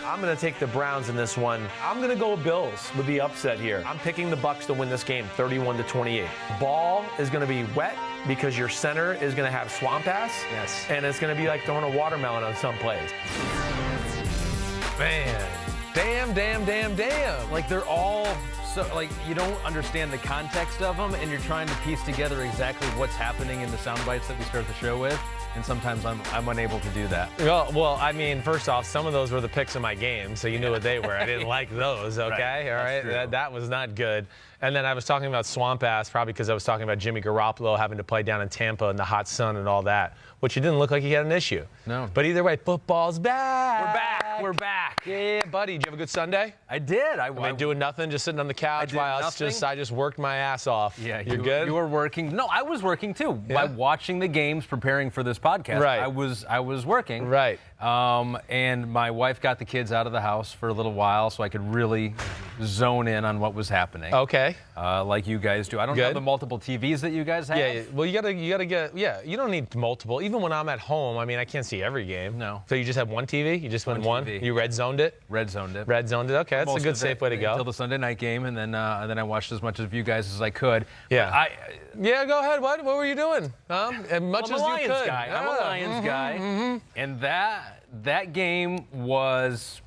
I'm going to take the Browns in this one. I'm going to go Bills with the upset here. I'm picking the Bucs to win this game 31-28. Ball is going to be wet because your center is going to have swamp ass. Yes. And it's going to be like throwing a watermelon on some plays. Man. Damn. Like, they're all so, like, you don't understand the context of them, and you're trying to piece together exactly what's happening in the sound bites that we start the show with. And sometimes I'm unable to do that. Well, I mean, first off, some of those were the picks of my game, so you knew what they were. I didn't like those, okay? Right. All right? That was not good. And then I was talking about swamp ass, probably because I was talking about Jimmy Garoppolo having to play down in Tampa in the hot sun and all that, which it didn't look like he had an issue. No. But either way, football's back. We're back. Yeah, buddy. Did you have a good Sunday? I did. I mean, doing nothing, just sitting on the couch while I just worked my ass off. Yeah, you're good? You were working. No, I was working too. Yeah? By watching the games, preparing for this podcast. Right. I was working. Right. And my wife got the kids out of the house for a little while so I could really zone in on what was happening. Okay. Like you guys do. I don't know the multiple TVs that you guys have. Yeah. Well, you gotta get. Yeah. You don't need multiple. Even when I'm at home, I mean, I can't see every game. No. So you just have one TV. You just went one. TV. You red zoned it. Red zoned it. Red zoned it. Okay, that's a good safe way to go. Until the Sunday night game, and then I watched as much of you guys as I could. Yeah. Yeah. Go ahead. What were you doing? As much I'm as a you Lions could. guy. I'm a Lions guy. Mm-hmm. And that game was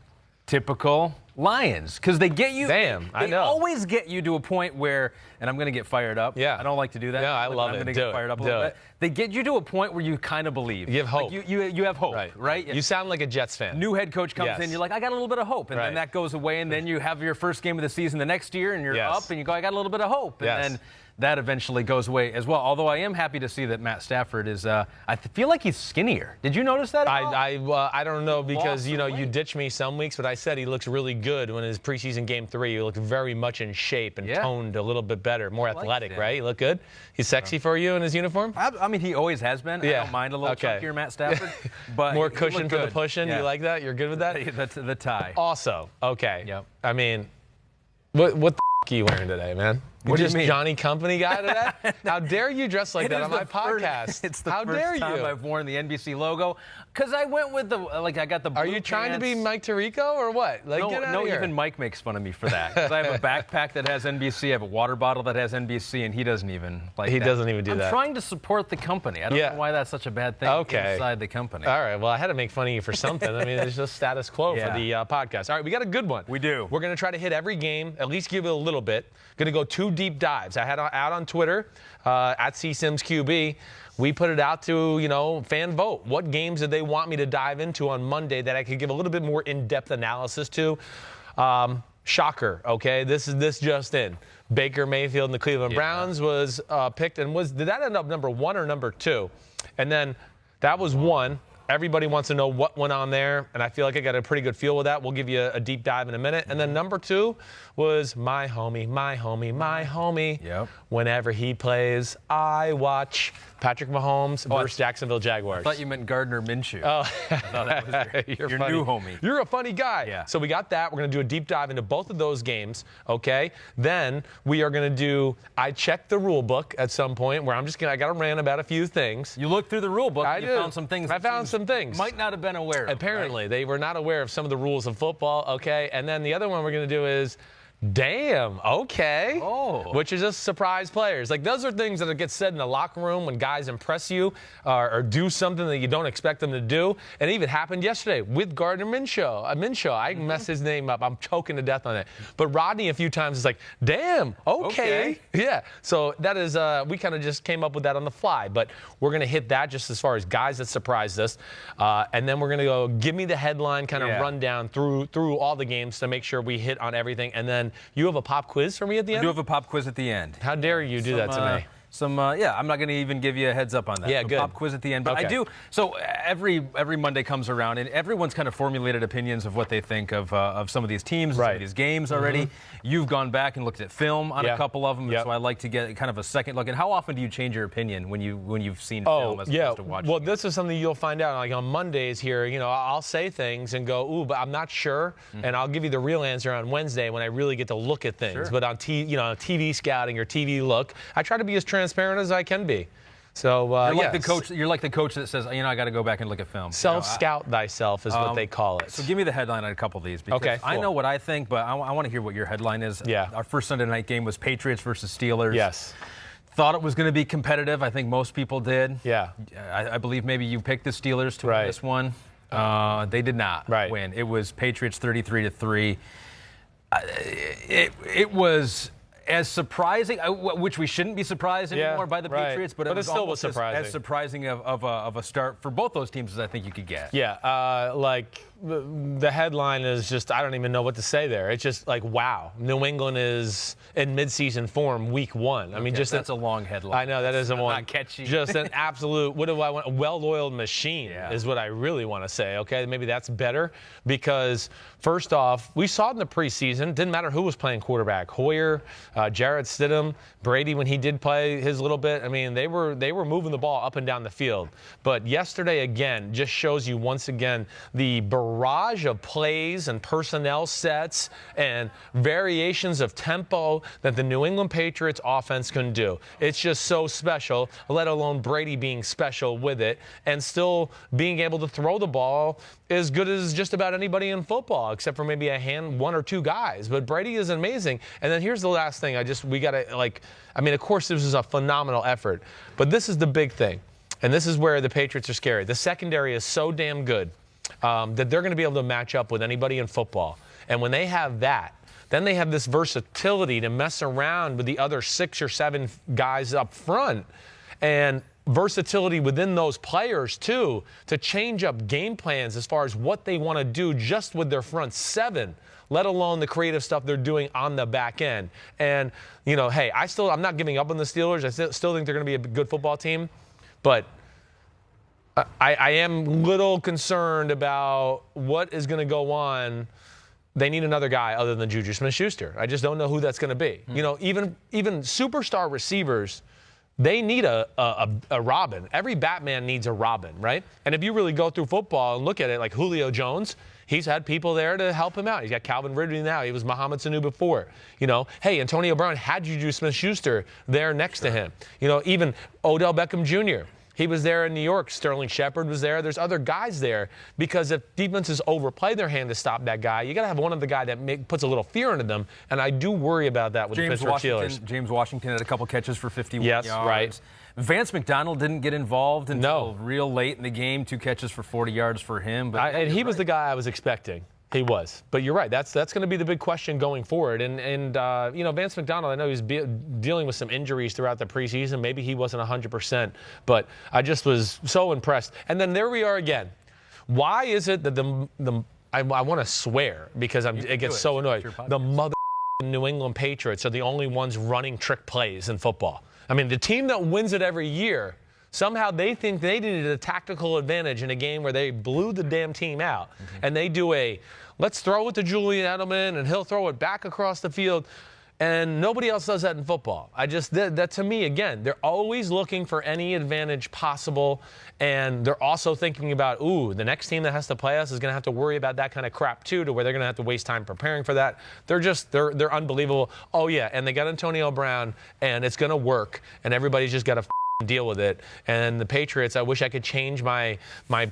typical Lions, because they get you. Damn, I know. They always get you to a point where, and I'm going to get fired up. Yeah. I don't like to do that. Yeah, I love I'm it. going to get fired up a little bit. They get you to a point where you kind of believe. You have hope. Like you have hope, right? You sound like a Jets fan. New head coach comes in, you're like, I got a little bit of hope. And then that goes away, and then you have your first game of the season the next year, and you're up, and you go, I got a little bit of hope. And then that eventually goes away as well. Although I am happy to see that Matt Stafford is, I feel like he's skinnier. Did you notice that at all? I don't know, because, you ditch me some weeks, but I said he looks really good when his preseason game 3. He looked very much in shape and toned a little bit better, more athletic, right? He looked good? He's sexy for you in his uniform? I mean, he always has been. I don't mind a little chunkier Matt Stafford. But more cushion for the pushing? You like that? You're good with that? That's the tie. Also, okay. Yep. I mean, what the are you wearing today, man? What do you just mean? Johnny Company guy today? How dare you dress like that on my podcast? It's the How dare first time you? I've worn the NBC logo, because I went with I got the blue Are you trying to be pants. Mike Tirico or what? Like, No, get out of here. even Mike makes fun of me for that. Because I have a backpack that has NBC, I have a water bottle that has NBC, and he doesn't even like He that. doesn't even do that. I'm trying to support the company. I don't know why that's such a bad thing inside the company. All right, well, I had to make fun of you for something. I mean, it's just status quo for the podcast. All right, we got a good one. We do. We're going to try to hit every game, at least give it a little bit. Going to go 2 deep dives. I had out on Twitter, at CSimsQB. We put it out to, fan vote. What games did they want me to dive into on Monday that I could give a little bit more in-depth analysis to? Shocker, okay? This just in. Baker Mayfield and the Cleveland Browns was picked, and did that end up number 1 or number 2? And then that was 1. Everybody wants to know what went on there, and I feel like I got a pretty good feel with that. We'll give you a deep dive in a minute. And then number 2 was my homie. Yep. Whenever he plays, I watch Patrick Mahomes versus Jacksonville Jaguars. I thought you meant Gardner Minshew. Oh, I thought that was your funny. new homie. You're a funny guy. Yeah. So we got that. We're going to do a deep dive into both of those games, okay? Then we are going to do, I checked the rule book at some point where I got to rant about a few things. You looked through the rule book and you found some things. I found some things. Might not have been aware of. Apparently, they were not aware of some of the rules of football, okay? And then the other one we're going to do is, damn, okay. Oh. Which is just surprise players. Like, those are things that get said in the locker room when guys impress you or do something that you don't expect them to do. And it even happened yesterday with Gardner Minshew. I messed his name up. I'm choking to death on it. But Rodney a few times is like, damn, okay. Yeah. So that is, we kind of just came up with that on the fly. But we're going to hit that just as far as guys that surprised us. And then we're going to go give me the headline kind of rundown through all the games to make sure we hit on everything. And then you have a pop quiz for me at the end? I do have a pop quiz at the end. How dare you do that to me? I'm not going to even give you a heads up on that. Yeah, good. Pop quiz at the end. But I do. So every Monday comes around, and everyone's kind of formulated opinions of what they think of some of these teams, some of these games already. You've gone back and looked at film on a couple of them, so I like to get kind of a second look. And how often do you change your opinion when you've seen film as opposed to watching? Well, this is something you'll find out. Like on Mondays here, I'll say things and go, ooh, but I'm not sure, and I'll give you the real answer on Wednesday when I really get to look at things. But on TV scouting or TV look, I try to be as transparent as I can be. So You're like the coach that says, I got to go back and look at film. Self-scout thyself is what they call it. So give me the headline on a couple of these. Because okay, cool. I know what I think, but I want to hear what your headline is. Yeah. Our first Sunday night game was Patriots versus Steelers. Yes. Thought it was going to be competitive. I think most people did. Yeah. I believe maybe you picked the Steelers to win this one. They did not win. It was Patriots 33-3. It was as surprising, which we shouldn't be surprised anymore by the Patriots, but it still was surprising. As surprising of a start for both those teams as I think you could get. Yeah, the headline is just, I don't even know what to say there. It's just like, wow, New England is in midseason form week 1. I mean, that's a long headline. I know, that is a one. Not catchy. Just an absolute, what do I want? A well-oiled machine is what I really want to say, okay? Maybe that's better because, first off, we saw it in the preseason. Didn't matter who was playing quarterback. Hoyer, Jarrett Stidham, Brady when he did play his little bit. I mean, they were moving the ball up and down the field. But yesterday, again, just shows you once again the barrage of plays and personnel sets and variations of tempo that the New England Patriots offense can do. It's just so special, let alone Brady being special with it and still being able to throw the ball as good as just about anybody in football, except for maybe one or two guys. But Brady is amazing. And then here's the last thing. Of course, this is a phenomenal effort, but this is the big thing. And this is where the Patriots are scary. The secondary is so damn good that they're going to be able to match up with anybody in football. And when they have that, then they have this versatility to mess around with the other 6 or 7 guys up front. And versatility within those players, too, to change up game plans as far as what they want to do just with their front 7, let alone the creative stuff they're doing on the back end. And, hey, I'm not giving up on the Steelers. I still think they're going to be a good football team. But I am a little concerned about what is going to go on. They need another guy other than Juju Smith-Schuster. I just don't know who that's going to be. Even superstar receivers, they need a Robin. Every Batman needs a Robin, right? And if you really go through football and look at it, like Julio Jones, he's had people there to help him out. He's got Calvin Ridley now. He was Mohamed Sanu before. Hey, Antonio Brown had Juju Smith-Schuster there next to him. Even Odell Beckham Jr., he was there in New York. Sterling Shepard was there. There's other guys there because if defenses overplay their hand to stop that guy, you got to have one of the guy that puts a little fear into them, and I do worry about that with the Pittsburgh Steelers. James Washington had a couple catches for 51 yards. Yes, right. Vance McDonald didn't get involved until real late in the game. 2 catches for 40 yards for him. And he was the guy I was expecting. He was. But you're right. That's going to be the big question going forward. And Vance McDonald, I know he's dealing with some injuries throughout the preseason. Maybe he wasn't 100%. But I just was so impressed. And then there we are again. Why is it that I want to swear because it gets so annoyed. The mother New England Patriots are the only ones running trick plays in football. I mean, the team that wins it every year, somehow they think they needed a tactical advantage in a game where they blew the damn team out. And they do let's throw it to Julian Edelman, and he'll throw it back across the field. And nobody else does that in football. That to me, again, they're always looking for any advantage possible. And they're also thinking about, the next team that has to play us is going to have to worry about that kind of crap too, to where they're going to have to waste time preparing for that. They're unbelievable. Oh, yeah, and they got Antonio Brown, and it's going to work. And everybody's just got to deal with it. And the Patriots, I wish I could change my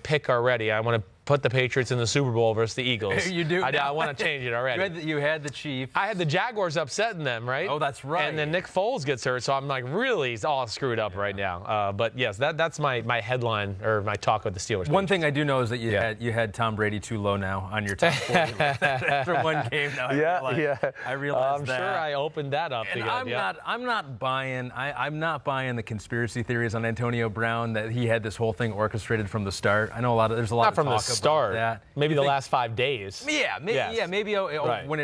pick already. I want to put the Patriots in the Super Bowl versus the Eagles. You do? I want to change it already. You had the Chiefs. I had the Jaguars upsetting them, right? Oh, that's right. And then Nick Foles gets hurt, so I'm really all screwed up right now. But yes, that's my headline or my talk with the Steelers. One thing I do know is that you had Tom Brady too low now on your top 40 list after one game. Now I realize I'm that. sure I opened that up. And again. I'm not buying the conspiracy theories on Antonio Brown that he had this whole thing orchestrated from the start. I know there's a lot of talk about start. That. Maybe the last 5 days. Maybe right. when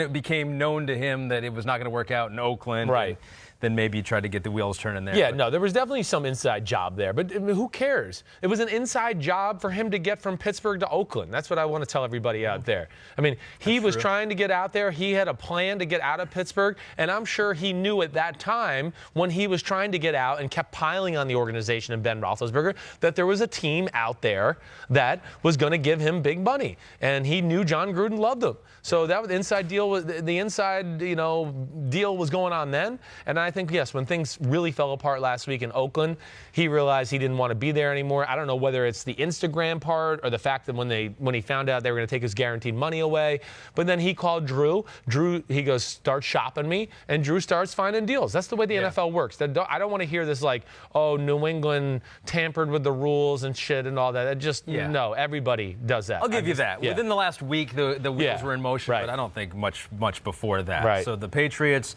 it became known to him that it was not going to work out in Oakland. Right. Then maybe try to get the wheels turning there. Yeah, no, there was definitely some inside job there. But who cares? It was an inside job for him to get from Pittsburgh to Oakland. That's what I want to tell everybody out there. I mean, he was trying to get out there. He had a plan to get out of Pittsburgh. And I'm sure he knew at that time when he was trying to get out and kept piling on the organization and Ben Roethlisberger that there was a team out there that was going to give him big money. And he knew John Gruden loved him. So that was the inside deal. The inside deal was going on then. And I think, yes, when things really fell apart last week in Oakland, he realized he didn't want to be there anymore. I don't know whether it's the Instagram part or the fact that when he found out they were going to take his guaranteed money away. But then he called Drew. Drew, he goes, start shopping me. And Drew starts finding deals. That's the way the NFL works. I don't want to hear this like, oh, New England tampered with the rules and shit and all that. It just, no, everybody does that. I'll give you that. Yeah. Within the last week, the wheels were in motion, but I don't think much before that. Right. So the Patriots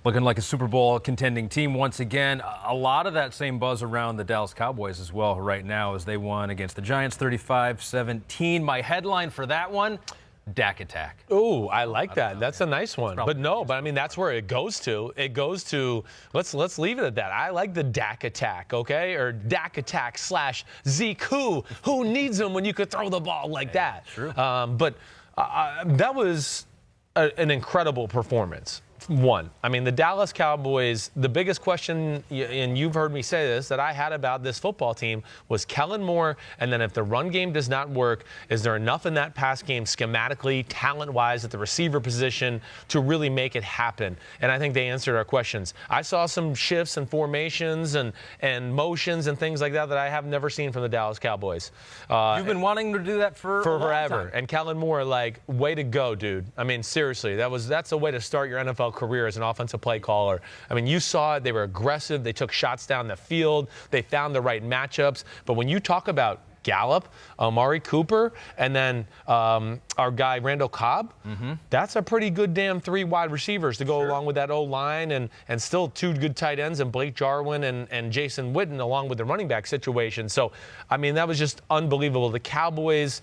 looking like a Super Bowl contending team once again. A lot of that same buzz around the Dallas Cowboys as well right now as they won against the Giants 35-17. My headline for that one, Dak attack. Ooh, I like that. That's a nice one. But I mean, that's where it goes to. It goes to, let's leave it at that. I like the Dak attack, okay? Or Dak attack / Zeke. Who needs him when you could throw the ball like that? True. But that was an incredible performance. One, I mean, the Dallas Cowboys, the biggest question, and you've heard me say this, that I had about this football team was Kellen Moore, and then if the run game does not work, is there enough in that pass game schematically, talent-wise, at the receiver position to really make it happen? And I think they answered our questions. I saw some shifts and formations and motions and things like that I have never seen from the Dallas Cowboys. You've been wanting to do that for a long forever. time. And Kellen Moore, like, way to go, dude. I mean, seriously, that's a way to start your NFL career as an offensive play caller. I mean, you saw it. They were aggressive. They took shots down the field. They found the right matchups. But when you talk about Gallup, Amari Cooper, and then our guy Randall Cobb, that's a pretty good damn 3 wide receivers to go along with that O-line and still 2 good tight ends and Blake Jarwin and Jason Witten along with the running back situation. So, I mean, that was just unbelievable. The Cowboys,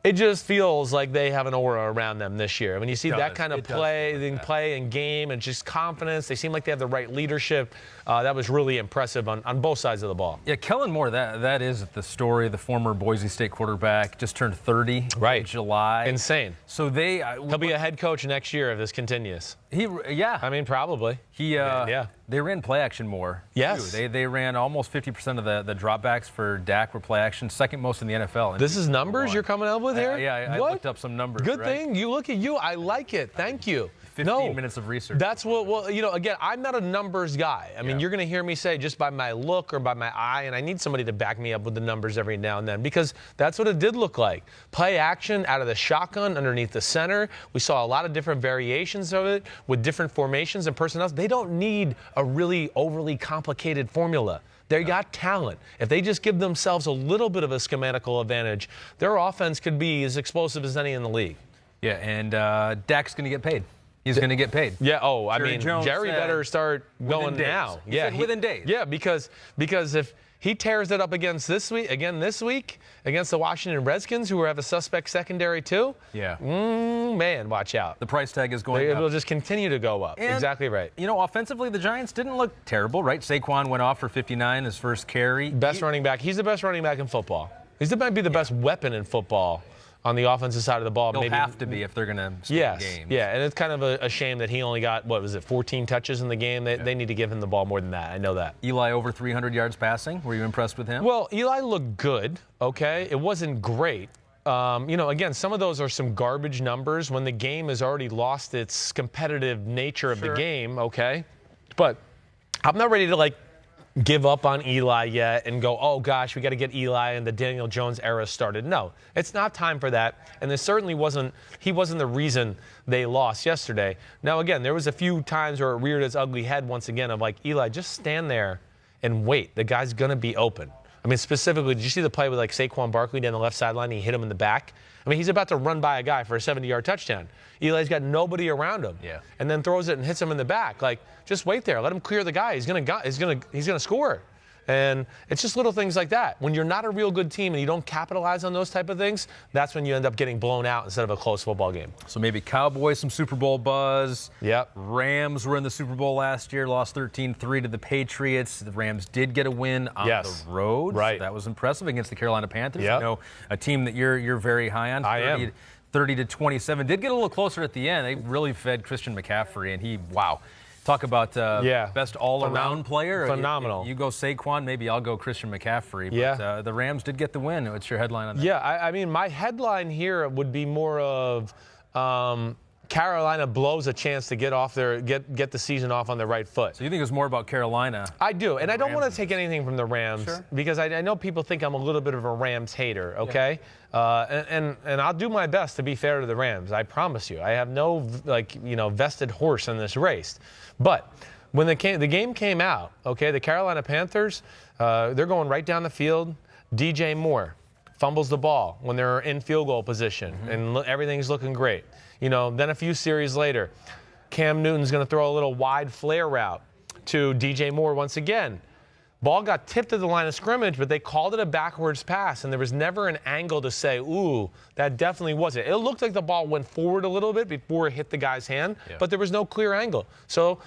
it just feels like they have an aura around them this year. When you see that kind of play and game and just confidence, they seem like they have the right leadership. That was really impressive on both sides of the ball. Yeah, Kellen Moore, that is the story. The former Boise State quarterback just turned 30 in July. Insane. So he'll be a head coach next year if this continues. I mean, probably. They ran play action more. Yes. Too. They ran almost 50% of the dropbacks for Dak were play action, second most in the NFL. This is numbers you're coming up with here? I looked up some numbers. Good thing. You look at you. I like it. Thank you. 15 minutes of research. That's again, I'm not a numbers guy. I mean, you're going to hear me say just by my look or by my eye, and I need somebody to back me up with the numbers every now and then because that's what it did look like. Play action out of the shotgun underneath the center. We saw a lot of different variations of it with different formations and personnel. They don't need a really overly complicated formula. They got talent. If they just give themselves a little bit of a schematical advantage, their offense could be as explosive as any in the league. Yeah, and Dak's going to get paid. He's going to get paid. Yeah. Oh, Jerry better start going now. He said within days. Yeah, because if he tears it up this week against the Washington Redskins, who have a suspect secondary too. Yeah. Man, watch out. The price tag is going up. It will just continue to go up. And, exactly right. Offensively, the Giants didn't look terrible, right? Saquon went off for 59, his first carry. Running back. He's the best running back in football. Might be the best weapon in football. On the offensive side of the ball. He'll have to be if they're going to stay in games. Yeah, and it's kind of a shame that he only got, 14 touches in the game? They need to give him the ball more than that. I know that. Eli over 300 yards passing. Were you impressed with him? Well, Eli looked good, okay? It wasn't great. Again, some of those are some garbage numbers when the game has already lost its competitive nature of the game, okay? But I'm not ready to, give up on Eli yet and go, oh, gosh, we got to get Eli and the Daniel Jones era started. No, it's not time for that. And there certainly he wasn't the reason they lost yesterday. Now, again, there was a few times where it reared its ugly head once again of Eli, just stand there and wait. The guy's going to be open. I mean, specifically, did you see the play with Saquon Barkley down the left sideline? He hit him in the back. I mean, he's about to run by a guy for a 70-yard touchdown. Eli's got nobody around him. Yeah. And then throws it and hits him in the back. Just wait there. Let him clear the guy. He's gonna score. And it's just little things like that. When you're not a real good team and you don't capitalize on those type of things, that's when you end up getting blown out instead of a close football game. So maybe Cowboys, some Super Bowl buzz. Yep. Rams were in the Super Bowl last year, lost 13-3 to the Patriots. The Rams did get a win on the road. Right. So that was impressive against the Carolina Panthers. Yep. A team that you're very high on. I am. 30-27. Did get a little closer at the end. They really fed Christian McCaffrey, and wow. Talk about best all-around player. Phenomenal. You go Saquon, maybe I'll go Christian McCaffrey. But the Rams did get the win. What's your headline on that? Yeah, I mean, my headline here would be more of Carolina blows a chance to get the season off on the right foot. So you think it's more about Carolina? I do, and I don't want to take anything from the Rams because I know people think I'm a little bit of a Rams hater, okay? Yeah. And I'll do my best to be fair to the Rams. I promise you. I have no vested horse in this race. But when the game came out, okay, the Carolina Panthers, they're going right down the field. DJ Moore fumbles the ball when they're in field goal position, and everything's looking great. Then a few series later, Cam Newton's going to throw a little wide flare route to DJ Moore once again. Ball got tipped at the line of scrimmage, but they called it a backwards pass, and there was never an angle to say, ooh, that definitely wasn't. It looked like the ball went forward a little bit before it hit the guy's hand, but there was no clear angle. So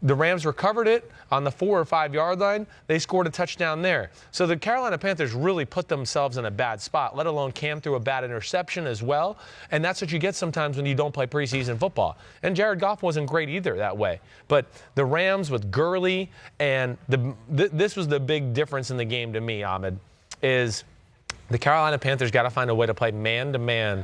the Rams recovered it on the 4 or 5 yard line. They scored a touchdown there. So the Carolina Panthers really put themselves in a bad spot, let alone Cam threw a bad interception as well. And that's what you get sometimes when you don't play preseason football. And Jared Goff wasn't great either that way. But the Rams with Gurley, and this was the big difference in the game to me, Ahmed, is the Carolina Panthers got to find a way to play man-to-man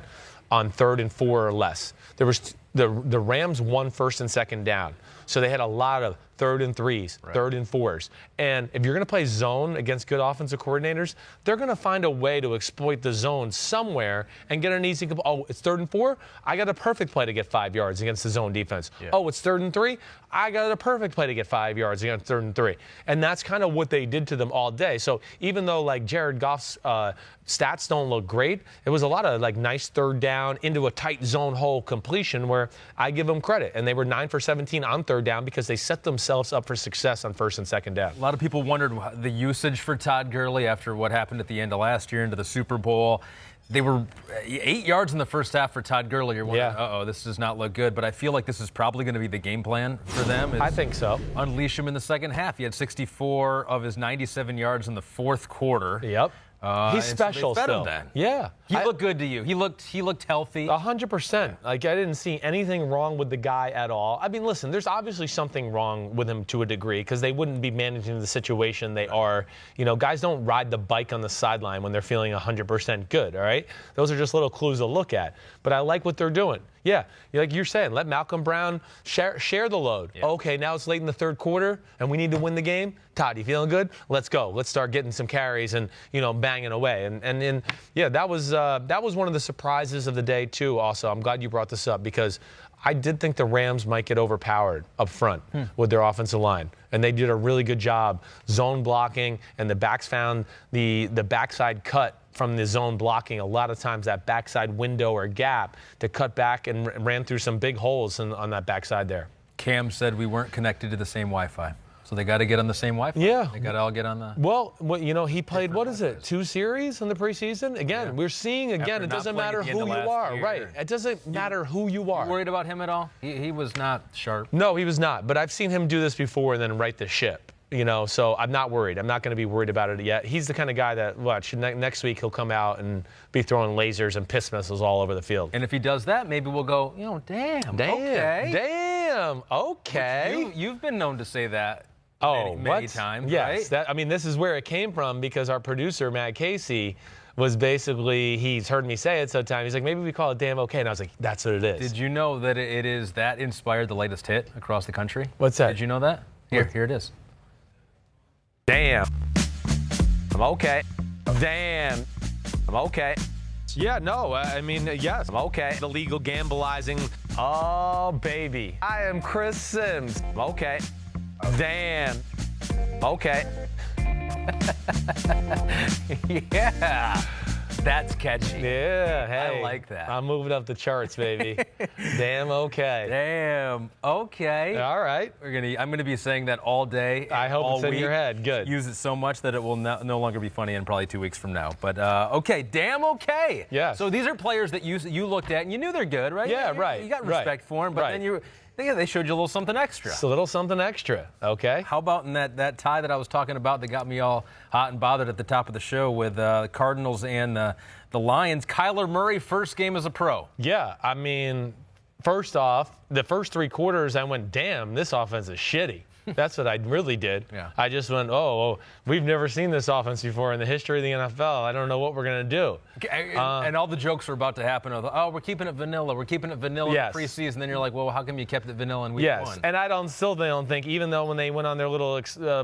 on 3rd and 4 or less. There was the Rams won 1st and 2nd down. So they had a lot of 3rd and 3s, 3rd and 4s. And if you're going to play zone against good offensive coordinators, they're going to find a way to exploit the zone somewhere and get an easy, oh, it's 3rd and 4? I got a perfect play to get 5 yards against the zone defense. Yeah. Oh, it's 3rd and 3? I got a perfect play to get 5 yards against 3rd and 3. And that's kind of what they did to them all day. So even though, like, Jared Goff's stats don't look great, it was a lot of, like, nice 3rd down into a tight zone hole completion where I give them credit. And they were 9 for 17 on 3rd down because they set themselves up for success on 1st and 2nd down. A lot of people wondered the usage for Todd Gurley after what happened at the end of last year into the Super Bowl. They were 8 yards in the first half for Todd Gurley. You're wondering, uh-oh, this does not look good. But I feel like this is probably going to be the game plan for them. I think so. Unleash him in the second half. He had 64 of his 97 yards in the 4th quarter. Yep. He's special still. Yeah. He looked good to you. He looked healthy. 100%. Like, I didn't see anything wrong with the guy at all. I mean, listen, there's obviously something wrong with him to a degree because they wouldn't be managing the situation they are. Guys don't ride the bike on the sideline when they're feeling 100% good, all right? Those are just little clues to look at. But I like what they're doing. Yeah, like you're saying, let Malcolm Brown share the load. Yeah. Okay, now it's late in the 3rd quarter, and we need to win the game. Todd, you feeling good? Let's go. Let's start getting some carries and banging away. And that was one of the surprises of the day too. Also, I'm glad you brought this up because I did think the Rams might get overpowered up front with their offensive line, and they did a really good job zone blocking, and the backs found the backside cut from the zone blocking, a lot of times that backside window or gap to cut back and ran through some big holes on that backside there. Cam said we weren't connected to the same Wi-Fi. So they got to get on the same Wi-Fi? Yeah. They got to all get on the... Well, he played, 2 series in the preseason? Again, we're seeing, it doesn't matter who you are. Right. It doesn't matter who you are. You worried about him at all? He was not sharp. No, he was not. But I've seen him do this before and then right the ship. So I'm not worried. I'm not going to be worried about it yet. He's the kind of guy that, next week he'll come out and be throwing lasers and piss missiles all over the field. And if he does that, maybe we'll go, damn, okay. You've been known to say that many times, yes, right? This is where it came from because our producer, Matt Casey, was basically, he's heard me say it sometimes. He's like, maybe we call it damn okay. And I was like, that's what it is. Did you know that it is that inspired the latest hit across the country? What's that? Did you know that? Here it is. Damn. I'm okay. Damn. I'm okay. Yeah, no, yes, I'm okay. The legal gambleizing. Oh, baby. I am Chris Sims. I'm okay. Damn. Okay. Yeah. That's catchy. Yeah, hey. I like that. I'm moving up the charts, baby. Damn okay. Damn okay. All right. I'm gonna be saying that all day. I hope it's in your head. Good. Use it so much that it will no longer be funny in probably 2 weeks from now. But okay, damn okay. Yeah. So these are players that you looked at and you knew they're good, right? Yeah, right. You got respect for them, but then they showed you a little something extra. It's a little something extra, okay? How about in that tie that I was talking about that got me all hot and bothered at the top of the show with the Cardinals and the Lions? Kyler Murray, first game as a pro. Yeah, first off, the first 3 quarters I went, damn, this offense is shitty. That's what I really did. Yeah. I just went, we've never seen this offense before in the history of the NFL. I don't know what we're going to do. And all the jokes were about to happen. We're keeping it vanilla. We're keeping it vanilla Yes. in preseason. Then you're like, well, how come you kept it vanilla in week Yes, one? and I don't think, even though when they went on their little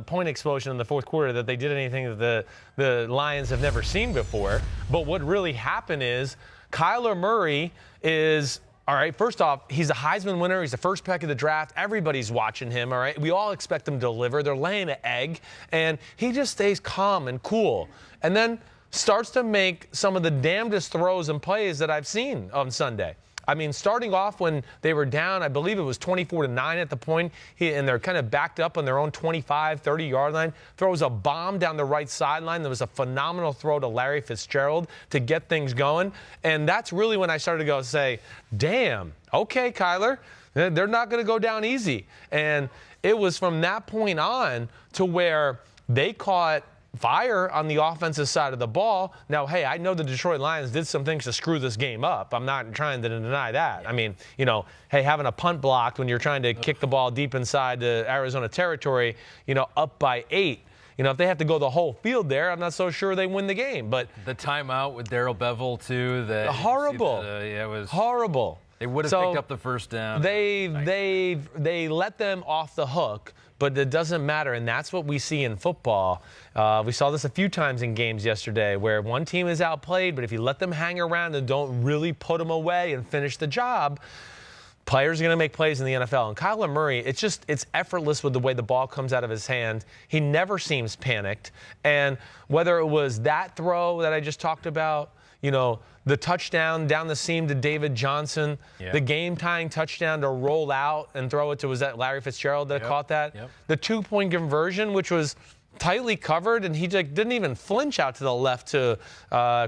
point explosion in the fourth quarter, that they did anything that the Lions have never seen before. But what really happened is Kyler Murray is, all right, first off, he's a Heisman winner. He's the first pick of the draft. Everybody's watching him, all right? We all expect him to deliver. They're laying an egg, and he just stays calm and cool. And then starts to make some of the damnedest throws and plays that I've seen on Sunday. I mean, starting off when they were down, I believe it was 24-9 at the point, and they're kind of backed up on their own 25, 30-yard line, throws a bomb down the right sideline. There was a phenomenal throw to Larry Fitzgerald to get things going. And that's really when I started to say, damn, okay, Kyler, they're not going to go down easy. And it was from that point on to where they caught fire on the offensive side of the ball. Now, hey, I know the Detroit Lions did some things to screw this game up. I'm not trying to deny that. I mean, hey, having a punt blocked when you're trying to kick the ball deep inside the Arizona territory, up by 8. If they have to go the whole field there, I'm not so sure they win the game. But the timeout with Darrell Bevell, too. Horrible. It was horrible. They would have picked up the first down. They let them off the hook, but it doesn't matter, and that's what we see in football. We saw this a few times in games yesterday where one team is outplayed, but if you let them hang around and don't really put them away and finish the job, players are going to make plays in the NFL. And Kyler Murray, it's effortless with the way the ball comes out of his hand. He never seems panicked. And whether it was that throw that I just talked about, the touchdown down the seam to David Johnson, the game-tying touchdown to roll out and throw it to, was that Larry Fitzgerald that caught that? Yep. The two-point conversion, which was tightly covered, and he didn't even flinch out to the left to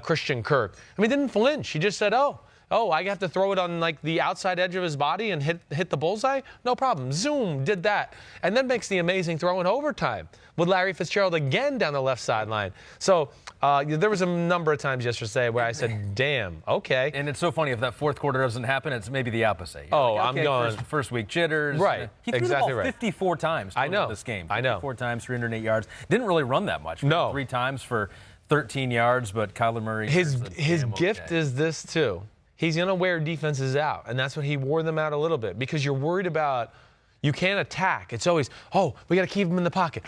Christian Kirk. I mean, he didn't flinch. He just said, I have to throw it on the outside edge of his body and hit the bullseye? No problem. Zoom, did that. And then makes the amazing throw in overtime with Larry Fitzgerald again down the left sideline. So there was a number of times yesterday where I said, damn, okay. And it's so funny, if that fourth quarter doesn't happen, it's maybe the opposite. I'm going. First week jitters. Right. He threw exactly the ball right. 54 times in this game. I know. 54 times, 308 yards. Didn't really run that much. No. 3 times for 13 yards, but Kyler Murray. His gift is this, too. He's going to wear defenses out, and that's what he wore them out a little bit, because you're worried about you can't attack. It's always, we got to keep him in the pocket.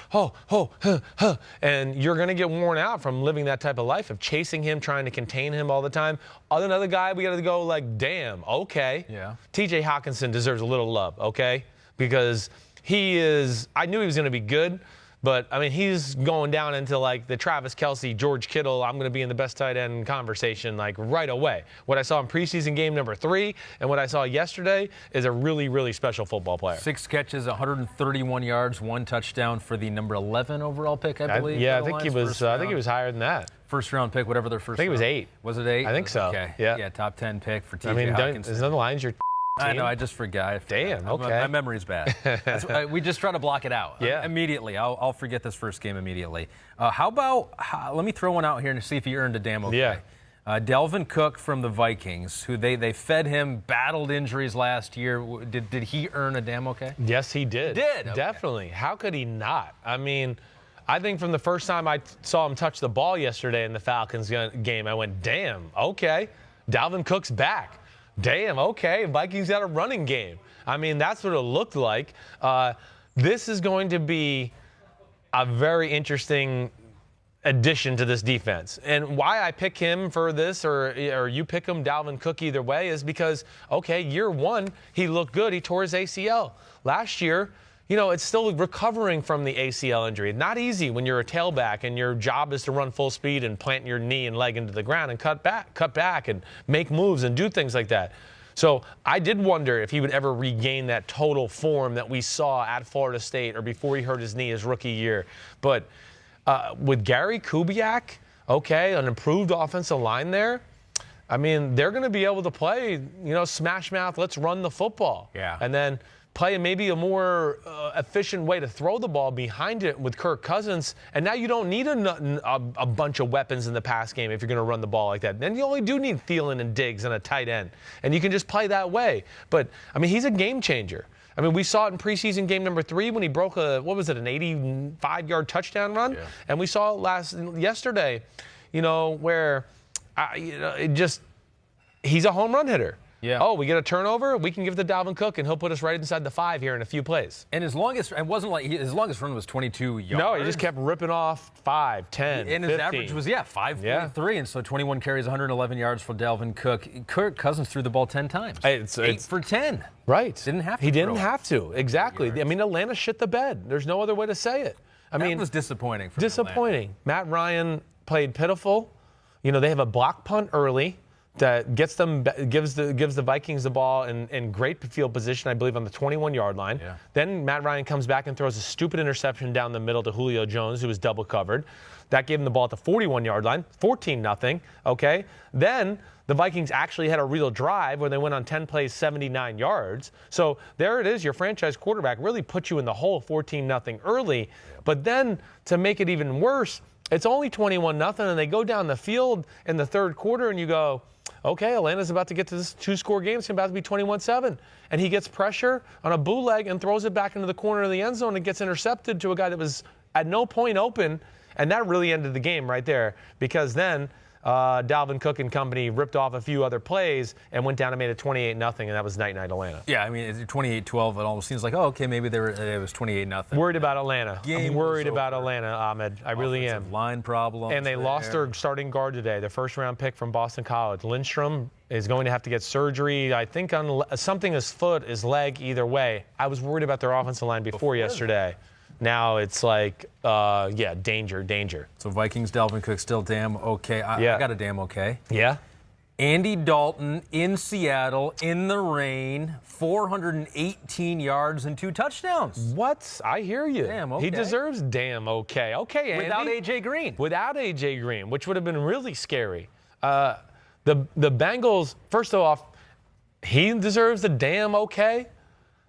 And you're going to get worn out from living that type of life of chasing him, trying to contain him all the time. Another guy, we got to go damn, okay. Yeah. TJ Hawkinson deserves a little love, okay? Because I knew he was going to be good. But, I mean, he's going down into, the Travis Kelce, George Kittle, I'm going to be in the best tight end conversation, right away. What I saw in preseason game number 3 and what I saw yesterday is a really, really special football player. 6 catches, 131 yards, 1 touchdown for the number 11 overall pick, I believe. I think he was higher than that. First round pick, whatever their first. I think it was 8. Was it 8? I think so. Okay. Yeah, top 10 pick for TJ Hawkinson. Isn't that the Lions your team? I know, I just forgot. Damn, okay. My memory's bad. We just try to block it out. Yeah. Immediately. I'll forget this first game immediately. Let me throw one out here and see if he earned a damn okay. Yeah. Dalvin Cook from the Vikings, who they fed him, battled injuries last year. Did he earn a damn okay? Yes, he did. He did? Okay. Definitely. How could he not? I mean, I think from the first time I saw him touch the ball yesterday in the Falcons game, I went, damn, okay. Dalvin Cook's back. Damn, okay, Vikings got a running game. I mean, that's what it looked like. This is going to be a very interesting addition to this defense. And why I pick him for this, or you pick him, Dalvin Cook, either way, is because, okay, year 1, he looked good. He tore his ACL. Last year, it's still recovering from the ACL injury. Not easy when you're a tailback and your job is to run full speed and plant your knee and leg into the ground and cut back and make moves and do things like that. So I did wonder if he would ever regain that total form that we saw at Florida State or before he hurt his knee his rookie year. But with Gary Kubiak, okay, an improved offensive line there, I mean, they're going to be able to play, smash mouth, let's run the football. Yeah. And then play maybe a more efficient way to throw the ball behind it with Kirk Cousins. And now you don't need a bunch of weapons in the pass game if you're going to run the ball like that. Then you only do need Thielen and Diggs and a tight end. And you can just play that way. But, I mean, he's a game changer. I mean, we saw it in preseason game number 3 when he broke an 85-yard touchdown run. Yeah. And we saw it yesterday, where, he's a home run hitter. Yeah. Oh, we get a turnover, we can give it to Dalvin Cook, and he'll put us right inside the 5 here in a few plays. And his longest run was 22 yards. No, he just kept ripping off 5, 10, and 15. His average was 5.3, and so 21 carries, 111 yards for Dalvin Cook. Kirk Cousins threw the ball 10 times. It's 8 for 10. Right. Didn't have to. He didn't have to. Exactly. I mean, Atlanta shit the bed. There's no other way to say it. That was disappointing. Disappointing. Atlanta. Matt Ryan played pitiful. They have a block punt early that gives the Vikings the ball in great field position, I believe, on the 21-yard line. Yeah. Then Matt Ryan comes back and throws a stupid interception down the middle to Julio Jones, who was double covered. That gave him the ball at the 41-yard line, 14-0. Okay. Then the Vikings actually had a real drive where they went on 10 plays, 79 yards. So there it is. Your franchise quarterback really put you in the hole, 14-0 early. Yeah. But then to make it even worse, it's only 21-0, and they go down the field in the third quarter, and you go, okay, Atlanta's about to get to this 2-score game. It's about to be 21-7. And he gets pressure on a bootleg and throws it back into the corner of the end zone and gets intercepted to a guy that was at no point open. And that really ended the game right there, because then Dalvin Cook and company ripped off a few other plays and went down and made it 28-0, and that was night-night Atlanta. Yeah, I mean, it's 28-12. It almost seems like, maybe it was 28-0. Worried about Atlanta. I'm worried about Atlanta, Ahmed. I really am. Line problem. And they lost their starting guard today, their first-round pick from Boston College. Lindstrom is going to have to get surgery, I think, on something, his foot, his leg, either way. I was worried about their offensive line before yesterday. Now it's like, danger. So Vikings, Dalvin Cook still damn okay. I got a damn okay. Yeah. Andy Dalton in Seattle in the rain, 418 yards and 2 touchdowns. What? I hear you. Damn okay. He deserves damn okay. Okay, Andy. Without A.J. Green. Without A.J. Green, which would have been really scary. The Bengals, first off, he deserves a damn okay.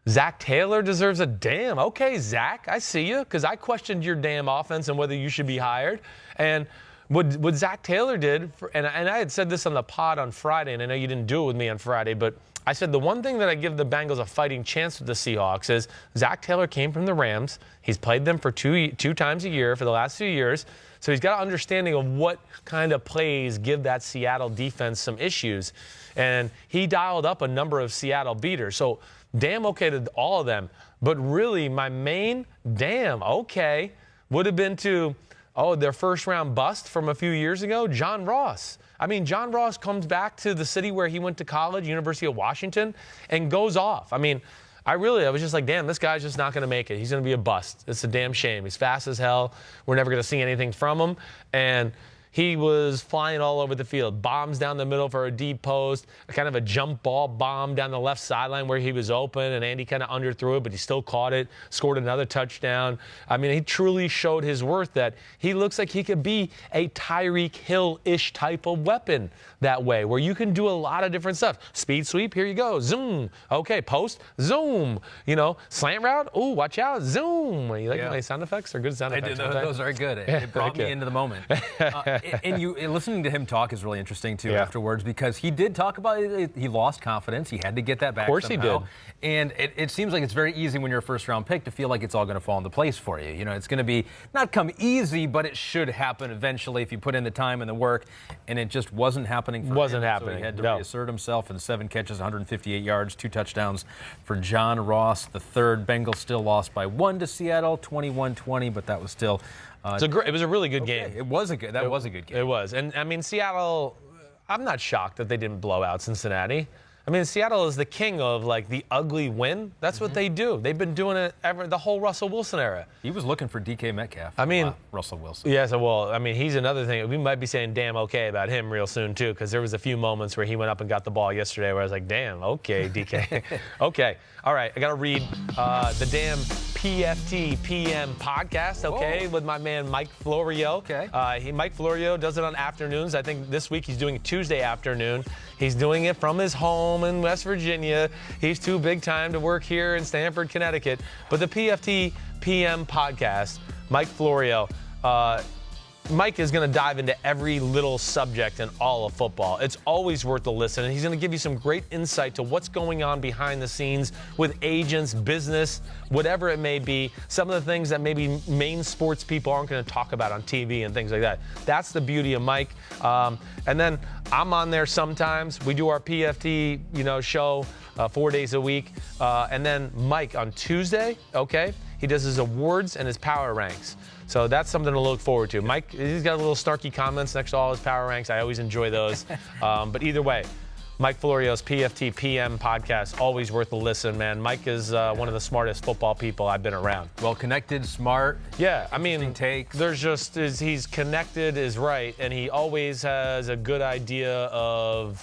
Zach Taylor deserves a damn okay, Zach. I see you, because I questioned your damn offense and whether you should be hired. And what Zach Taylor did, and I had said this on the pod on Friday, and I know you didn't do it with me on Friday, but I said the one thing that I give the Bengals a fighting chance with the Seahawks is Zach Taylor came from the Rams. He's played them for two times a year for the last 2 years. So he's got an understanding of what kind of plays give that Seattle defense some issues. And he dialed up a number of Seattle beaters. So damn okay to all of them. But really, my main damn okay would have been to, their first-round bust from a few years ago, John Ross. I mean, John Ross comes back to the city where he went to college, University of Washington, and goes off. I mean, I was just like, damn, this guy's just not going to make it. He's going to be a bust. It's a damn shame. He's fast as hell. We're never going to see anything from him. And he was flying all over the field. Bombs down the middle for a deep post, kind of a jump ball bomb down the left sideline where he was open, and Andy kind of underthrew it, but he still caught it, scored another touchdown. I mean, he truly showed his worth that he looks like he could be a Tyreek Hill-ish type of weapon that way, where you can do a lot of different stuff. Speed sweep, here you go. Zoom. Okay, post, zoom. Slant route, ooh, watch out, zoom. You like my sound effects? They're good sound effects. I did. Those are good. It brought me into the moment. And listening to him talk is really interesting, too, afterwards, because he did talk about it. He lost confidence. He had to get that back somehow. Of course he did. And it seems like it's very easy when you're a first-round pick to feel like it's all going to fall into place for you. It's going to be not come easy, but it should happen eventually if you put in the time and the work, and it just wasn't happening for him. So he had to reassert himself, and 7 catches, 158 yards, 2 touchdowns for John Ross. The third, Bengals still lost by 1 to Seattle, 21-20, but that was still... it was a really good game. It was a good game. It was. And, I mean, Seattle, I'm not shocked that they didn't blow out Cincinnati. I mean, Seattle is the king of, the ugly win. That's what they do. They've been doing it the whole Russell Wilson era. He was looking for DK Metcalf. Russell Wilson. Yeah, he's another thing. We might be saying damn okay about him real soon, too, because there was a few moments where he went up and got the ball yesterday where I was like, damn, okay, DK. Okay. All right, I got to read the damn PFT PM podcast, with my man Mike Florio. Okay. Mike Florio does it on afternoons. I think this week he's doing it Tuesday afternoon. He's doing it from his home in West Virginia. He's too big time to work here in Stamford, Connecticut. But the PFT PM podcast, Mike Florio, Mike is going to dive into every little subject in all of football. It's always worth a listen, and he's going to give you some great insight to what's going on behind the scenes with agents, business, whatever it may be, some of the things that maybe main sports people aren't going to talk about on TV and things like that. That's the beauty of Mike. And then I'm on there sometimes. We do our PFT, show 4 days a week. And then Mike on Tuesday, okay, he does his awards and his power ranks. So that's something to look forward to. Mike, he's got little snarky comments next to all his power ranks. I always enjoy those. But either way, Mike Florio's PFT PM podcast, always worth a listen, man. Mike is one of the smartest football people I've been around. Well connected, smart. Yeah, I mean, takes. He's connected is right, and he always has a good idea of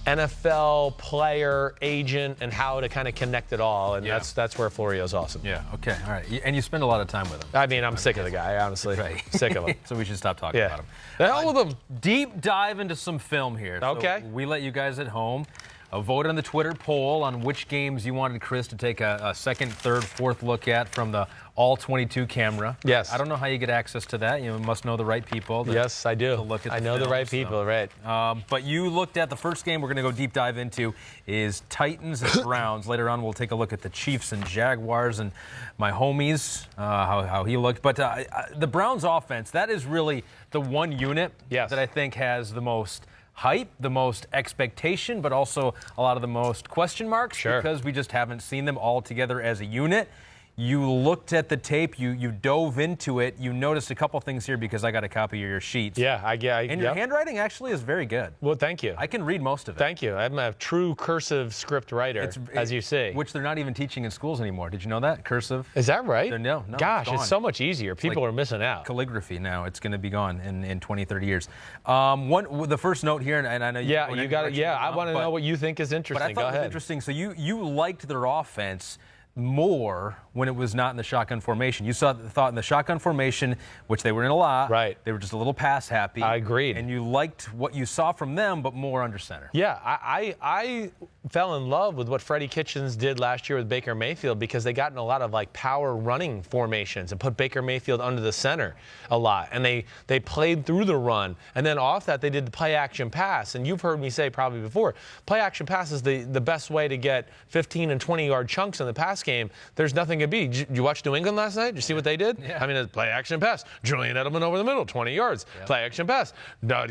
NFL player, agent, and how to kind of connect it all, and that's where Florio's awesome. Yeah, okay, all right. And you spend a lot of time with him. I mean, I'm sick of the guy, honestly. Right. Sick of him. So we should stop talking about him. The hell with him. Deep dive into some film here. Okay. So we let you guys at home vote on the Twitter poll on which games you wanted Chris to take a second, third, fourth look at from the all-22 camera. Yes. I don't know how you get access to that. You must know the right people. Yes, I do. Look at I know the right people, right. But you looked at the first game we're going to go deep dive into is Titans and Browns. Later on, we'll take a look at the Chiefs and Jaguars and my homies, how he looked. But the Browns offense, that is really the one unit that I think has the most hype, the most expectation, but also a lot of the most question marks because we just haven't seen them all together as a unit. You looked at the tape, you dove into it, you noticed a couple things here because I got a copy of your sheets. Yeah, and your handwriting actually is very good. Well, thank you. I can read most of it. Thank you. I'm a true cursive script writer, as you see. Which they're not even teaching in schools anymore. Did you know that? Cursive? Is that right? No. Gosh, it's so much easier. People are missing out. Calligraphy now. It's going to be gone in 20, 30 years. The first note here, and I know you got it. Yeah, I want to know what you think is interesting. But I thought it was interesting. So you liked their offense more when it was not in the shotgun formation. You thought in the shotgun formation, which they were in a lot, they were just a little pass happy. I agreed. And you liked what you saw from them, but more under center. Yeah, I fell in love with what Freddie Kitchens did last year with Baker Mayfield because they got in a lot of power running formations and put Baker Mayfield under the center a lot. And they played through the run. And then off that, they did the play action pass. And you've heard me say probably before, play action pass is the best way to get 15 and 20 yard chunks in the pass game. There's nothing to be. Did you watch New England last night? Did you see what they did? Yeah. I mean, it's play action pass. Julian Edelman over the middle, 20 yards. Yep. Play action pass.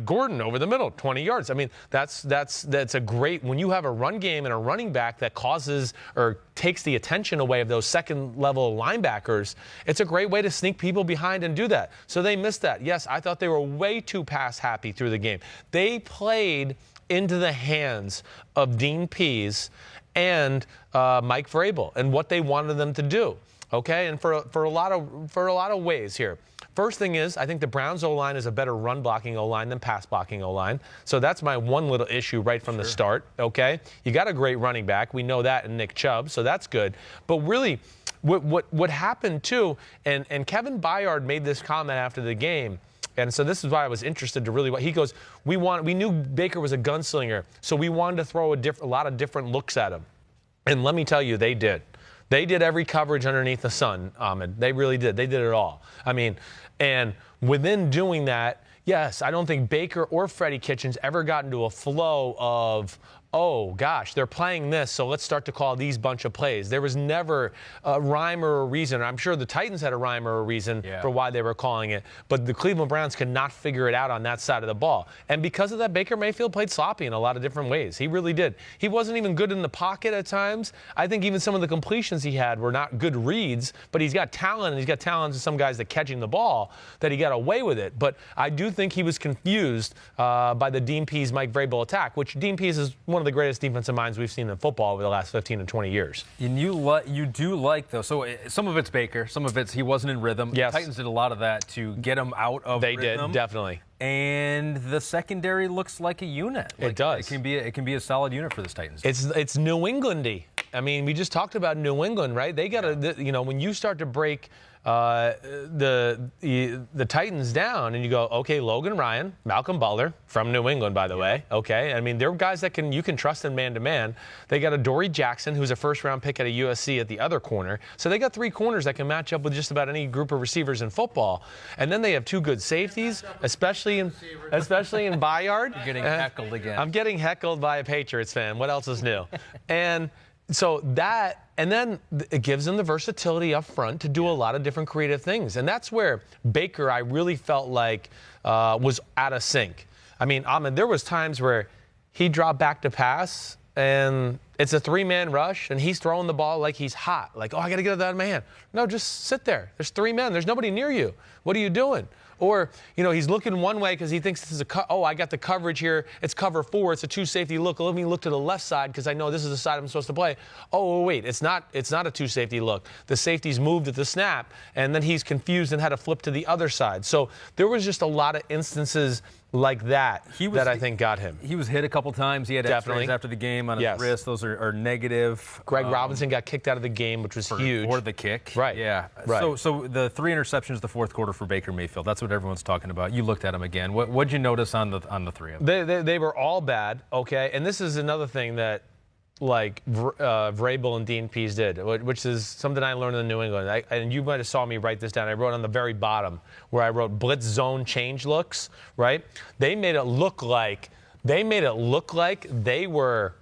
Gordon over the middle, 20 yards. I mean, that's a great, when you have a run game and a running back that causes or takes the attention away of those second level linebackers, it's a great way to sneak people behind and do that. So they missed that. Yes, I thought they were way too pass happy through the game. They played into the hands of Dean Pease and Mike Vrabel and what they wanted them to do. Okay, and for a lot of ways here. First thing is, I think the Browns O-line is a better run blocking O-line than pass blocking O-line. So that's my one little issue right from the start. Okay, you got a great running back. We know that in Nick Chubb, so that's good. But really, what happened too, and Kevin Byard made this comment after the game. And so this is why I was interested to really. He goes, we knew Baker was a gunslinger, so we wanted to throw a lot of different looks at him. And let me tell you, they did. They did every coverage underneath the sun, Ahmed. They really did. They did it all. I mean, and within doing that, yes, I don't think Baker or Freddie Kitchens ever got into a flow of, oh, gosh, they're playing this, so let's start to call these bunch of plays. There was never a rhyme or a reason. I'm sure the Titans had a rhyme or a reason for why they were calling it, but the Cleveland Browns could not figure it out on that side of the ball. And because of that, Baker Mayfield played sloppy in a lot of different ways. He really did. He wasn't even good in the pocket at times. I think even some of the completions he had were not good reads, but he's got talent, and he's got talent to some guys that catching the ball that he got away with it. But I do think he was confused by the Dean Pease, Mike Vrabel attack, which Dean Pease is one of the greatest defensive minds we've seen in football over the last 15 and 20 years. And you do like, though, so some of it's Baker, some of it's he wasn't in rhythm. Yes. The Titans did a lot of that to get him out of rhythm. They did, definitely. And the secondary looks like a unit. It does. It can be a solid unit for this Titans. It's New England-y. I mean, we just talked about New England, right? They got to, when you start to break the Titans down, and you go, okay, Logan Ryan, Malcolm Butler from New England, by the way. Okay, I mean they're guys that you can trust in man-to-man. They got a Dory Jackson, who's a first-round pick out of USC at the other corner. So they got 3 corners that can match up with just about any group of receivers in football. And then they have 2 good safeties, especially in Bayard. You're getting heckled again. I'm getting heckled by a Patriots fan. What else is new? And so that, and then it gives them the versatility up front to do a lot of different creative things. And that's where Baker, I really felt like, was out of sync. I mean, Ahmed, there was times where he dropped back to pass, and it's a 3-man rush, and he's throwing the ball like he's hot. Like, oh, I got to get it out of my hand. No, just sit there. There's 3 men. There's nobody near you. What are you doing? Or, he's looking one way because he thinks this is I got the coverage here. It's cover 4. It's a 2-safety look. Let me look to the left side because I know this is the side I'm supposed to play. Oh, wait, it's not a 2-safety look. The safety's moved at the snap, and then he's confused and had to flip to the other side. So there was just a lot of instances like that that I think got him. He was hit a couple times. He had X-rays after the game on his wrist. Those are negative. Greg Robinson got kicked out of the game, which was huge. For the kick. Right. Yeah. Right. So the 3 interceptions the fourth quarter for Baker Mayfield, that's what everyone's talking about. You looked at him again. What'd you notice on the 3 of them? They were all bad, okay? And this is another thing that, like, Vrabel and Dean Pease did, which is something I learned in New England. And you might have saw me write this down. I wrote on the very bottom where I wrote blitz zone change looks, right? They made it look like they were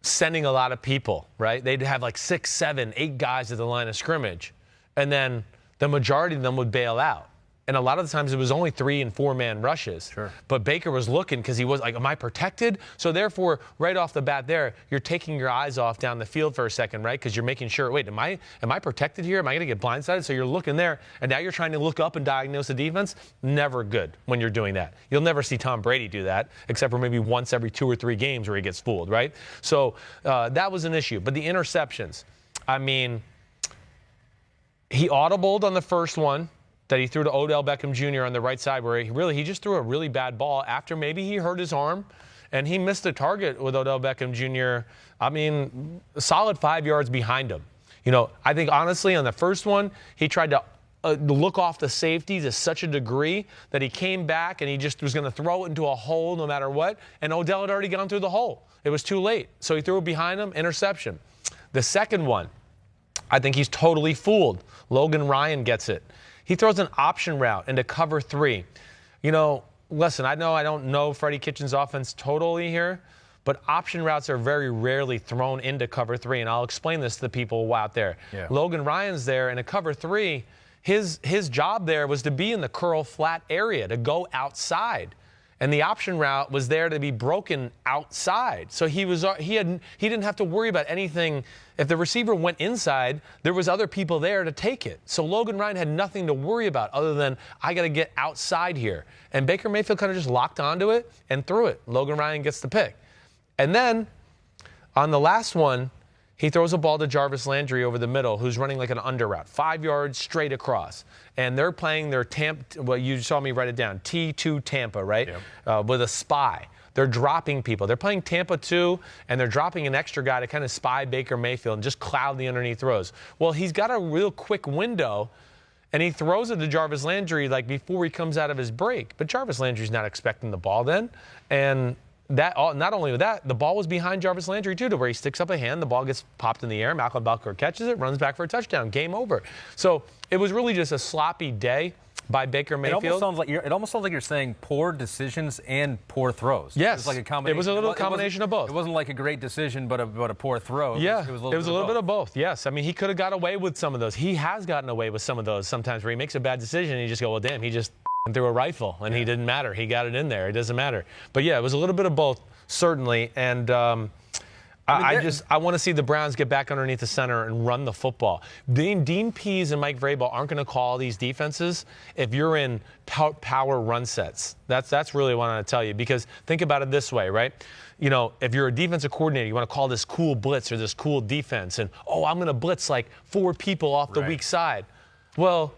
sending a lot of people, right? They'd have like 6, 7, 8 guys at the line of scrimmage, and then the majority of them would bail out. And a lot of the times it was only 3- and 4-man rushes. Sure. But Baker was looking because he was like, am I protected? So therefore, right off the bat there, you're taking your eyes off down the field for a second, right? Because you're making sure, wait, am I protected here? Am I going to get blindsided? So you're looking there, and now you're trying to look up and diagnose the defense. Never good when you're doing that. You'll never see Tom Brady do that, except for maybe once every 2 or 3 games where he gets fooled, right? So that was an issue. But the interceptions, I mean, he audibled on the first one that he threw to Odell Beckham Jr. on the right side, where he just threw a really bad ball after maybe he hurt his arm, and he missed the target with Odell Beckham Jr., I mean, a solid 5 yards behind him. I think honestly on the first one, he tried to look off the safety to such a degree that he came back and he just was going to throw it into a hole no matter what, and Odell had already gone through the hole. It was too late. So he threw it behind him, interception. The second one, I think he's totally fooled. Logan Ryan gets it. He throws an option route into cover 3. Listen, I don't know Freddie Kitchens' offense totally here, but option routes are very rarely thrown into cover 3, and I'll explain this to the people out there. Yeah. Logan Ryan's there in a cover 3. His job there was to be in the curl flat area, to go outside. And the option route was there to be broken outside. So he didn't have to worry about anything. If the receiver went inside, there was other people there to take it. So Logan Ryan had nothing to worry about other than, I got to get outside here. And Baker Mayfield kind of just locked onto it and threw it. Logan Ryan gets the pick. And then on the last one, he throws a ball to Jarvis Landry over the middle, who's running like an under route, 5 yards straight across. And they're playing their you saw me write it down, T2 Tampa, right? Yep. With a spy. They're dropping people. They're playing Tampa 2, and they're dropping an extra guy to kind of spy Baker Mayfield and just cloud the underneath throws. Well, he's got a real quick window, and he throws it to Jarvis Landry like before he comes out of his break. But Jarvis Landry's not expecting the ball then. And not only that, the ball was behind Jarvis Landry too, to where he sticks up a hand, the ball gets popped in the air, Malcolm Butler catches it, runs back for a touchdown, game over. So it was really just a sloppy day by Baker Mayfield. It almost sounds like you're saying poor decisions and poor throws. Yes, it was like a combination. It was a little combination of both. It wasn't like a great decision, but a poor throw. Yeah, it was a little bit of both. Yes, I mean he could have got away with some of those. He has gotten away with some of those sometimes, where he makes a bad decision and you just go, well, damn, he just threw a rifle and he didn't matter. He got it in there. It doesn't matter. But yeah, it was a little bit of both. Certainly, and I want to see the Browns get back underneath the center and run the football. Dean Pease and Mike Vrabel aren't going to call these defenses if you're in power run sets. That's really what I want to tell you, because think about it this way, right? If you're a defensive coordinator, you want to call this cool blitz or this cool defense, and I'm going to blitz like 4 people off the weak side. Well,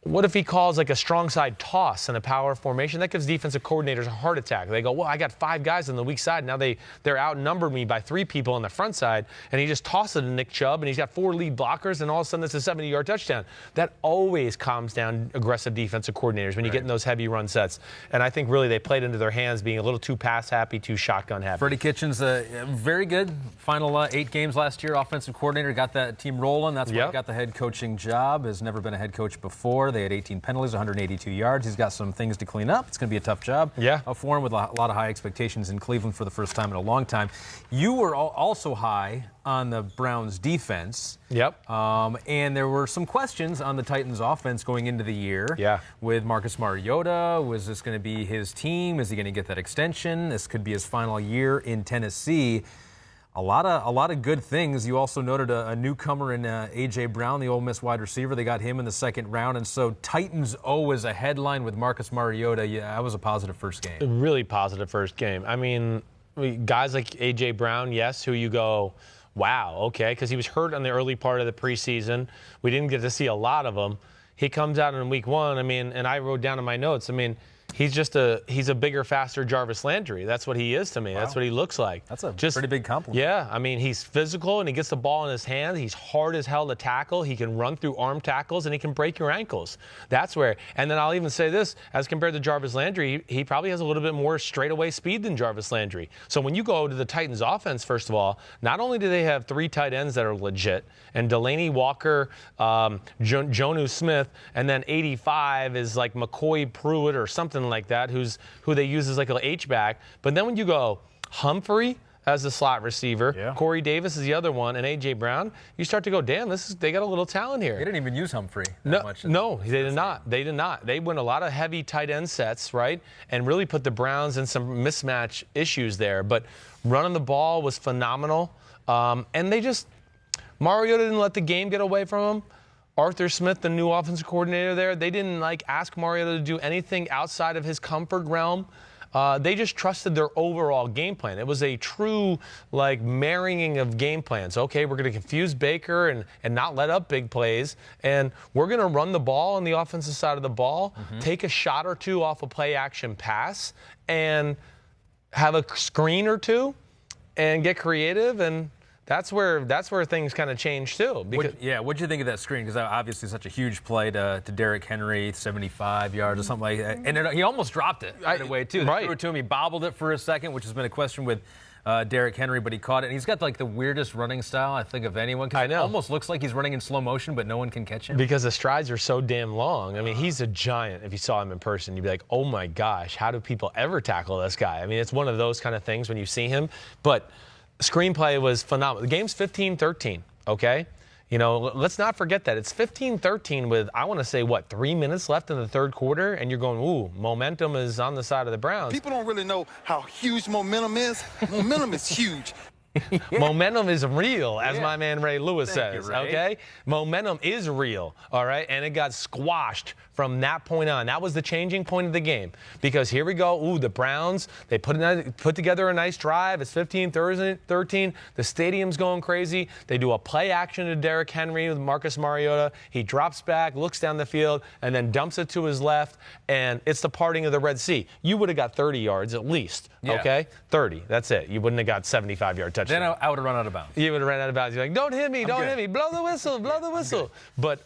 What if he calls like a strong side toss in a power formation? That gives defensive coordinators a heart attack. They go, well, I got 5 guys on the weak side. Now they're outnumbered me by 3 people on the front side. And he just tosses it to Nick Chubb, and he's got 4 lead blockers, and all of a sudden it's a 70-yard touchdown. That always calms down aggressive defensive coordinators when you get in those heavy run sets. And I think really they played into their hands being a little too pass happy, too shotgun happy. Freddie Kitchens, very good. Final 8 games last year, offensive coordinator, got that team rolling. That's why he got the head coaching job. Has never been a head coach before. They had 18 penalties, 182 yards. He's got some things to clean up. It's going to be a tough job for him with a lot of high expectations in Cleveland for the first time in a long time. You were also high on the Browns defense. And there were some questions on the Titans offense going into the year. With Marcus Mariota, was this going to be his team? Is he going to get that extension? This could be his final year in Tennessee. A lot of good things. You also noted a newcomer in A.J. Brown, the Ole Miss wide receiver. They got him in the second round. And so Titans O is a headline with Marcus Mariota. Yeah, that was a positive first game. A really positive first game. I mean, guys like A.J. Brown, yes, who you go, wow, okay, because he was hurt on the early part of the preseason. We didn't get to see a lot of him. He comes out in week 1, I mean, and I wrote down in my notes, I mean, he's a bigger, faster Jarvis Landry. That's what he is to me. Wow. That's what he looks like. That's a pretty big compliment. Yeah, I mean, he's physical and he gets the ball in his hand. He's hard as hell to tackle. He can run through arm tackles and he can break your ankles. That's where. And then I'll even say this, as compared to Jarvis Landry, he probably has a little bit more straightaway speed than Jarvis Landry. So when you go to the Titans offense, first of all, not only do they have 3 tight ends that are legit, and Delaney Walker, Jonnu Smith, and then 85 is like McCoy Pruitt or something like that, who they use as like an H-back. But then when you go Humphrey as the slot receiver, Corey Davis is the other one, and A.J. Brown, you start to go, damn, they got a little talent here. They didn't even use Humphrey that much. No, they did not. They did not. They went a lot of heavy tight end sets, right, and really put the Browns in some mismatch issues there. But running the ball was phenomenal. And Mariota didn't let the game get away from him. Arthur Smith, the new offensive coordinator there, they didn't ask Mariota to do anything outside of his comfort realm. They just trusted their overall game plan. It was a true marrying of game plans. Okay, we're going to confuse Baker and not let up big plays, and we're going to run the ball on the offensive side of the ball, take a shot or 2 off a play action pass, and have a screen or 2, and get creative. And that's where things kind of change too. What'd you think of that screen? Because obviously such a huge play to Derrick Henry, 75 yards or something like that. And he almost dropped it right away too. They threw it to him. He bobbled it for a second, which has been a question with Derrick Henry, but he caught it. And he's got the weirdest running style, I think, of anyone. I know. It almost looks like he's running in slow motion, but no one can catch him. Because the strides are so damn long. I mean, he's a giant. If you saw him in person, you'd be like, oh my gosh, how do people ever tackle this guy? I mean, it's one of those kind of things when you see him. But screenplay was phenomenal. The game's 15-13, okay? You know, let's not forget that. It's 15-13 with, I want to say, 3 minutes left in the third quarter, and you're going, ooh, momentum is on the side of the Browns. People don't really know how huge momentum is. Momentum is huge. Momentum is real, as my man Ray Lewis says, okay? Momentum is real, all right? And it got squashed from that point on. That was the changing point of the game, because here we go. Ooh, the Browns, they put together a nice drive. It's 15-13. The stadium's going crazy. They do a play action to Derrick Henry with Marcus Mariota. He drops back, looks down the field, and then dumps it to his left, and it's the parting of the Red Sea. You would have got 30 yards at least, okay? 30, that's it. You wouldn't have got 75-yard touchdown. Then I would have run out of bounds. You would have run out of bounds. You're like, don't hit me, don't hit me. Blow the whistle, blow the whistle. But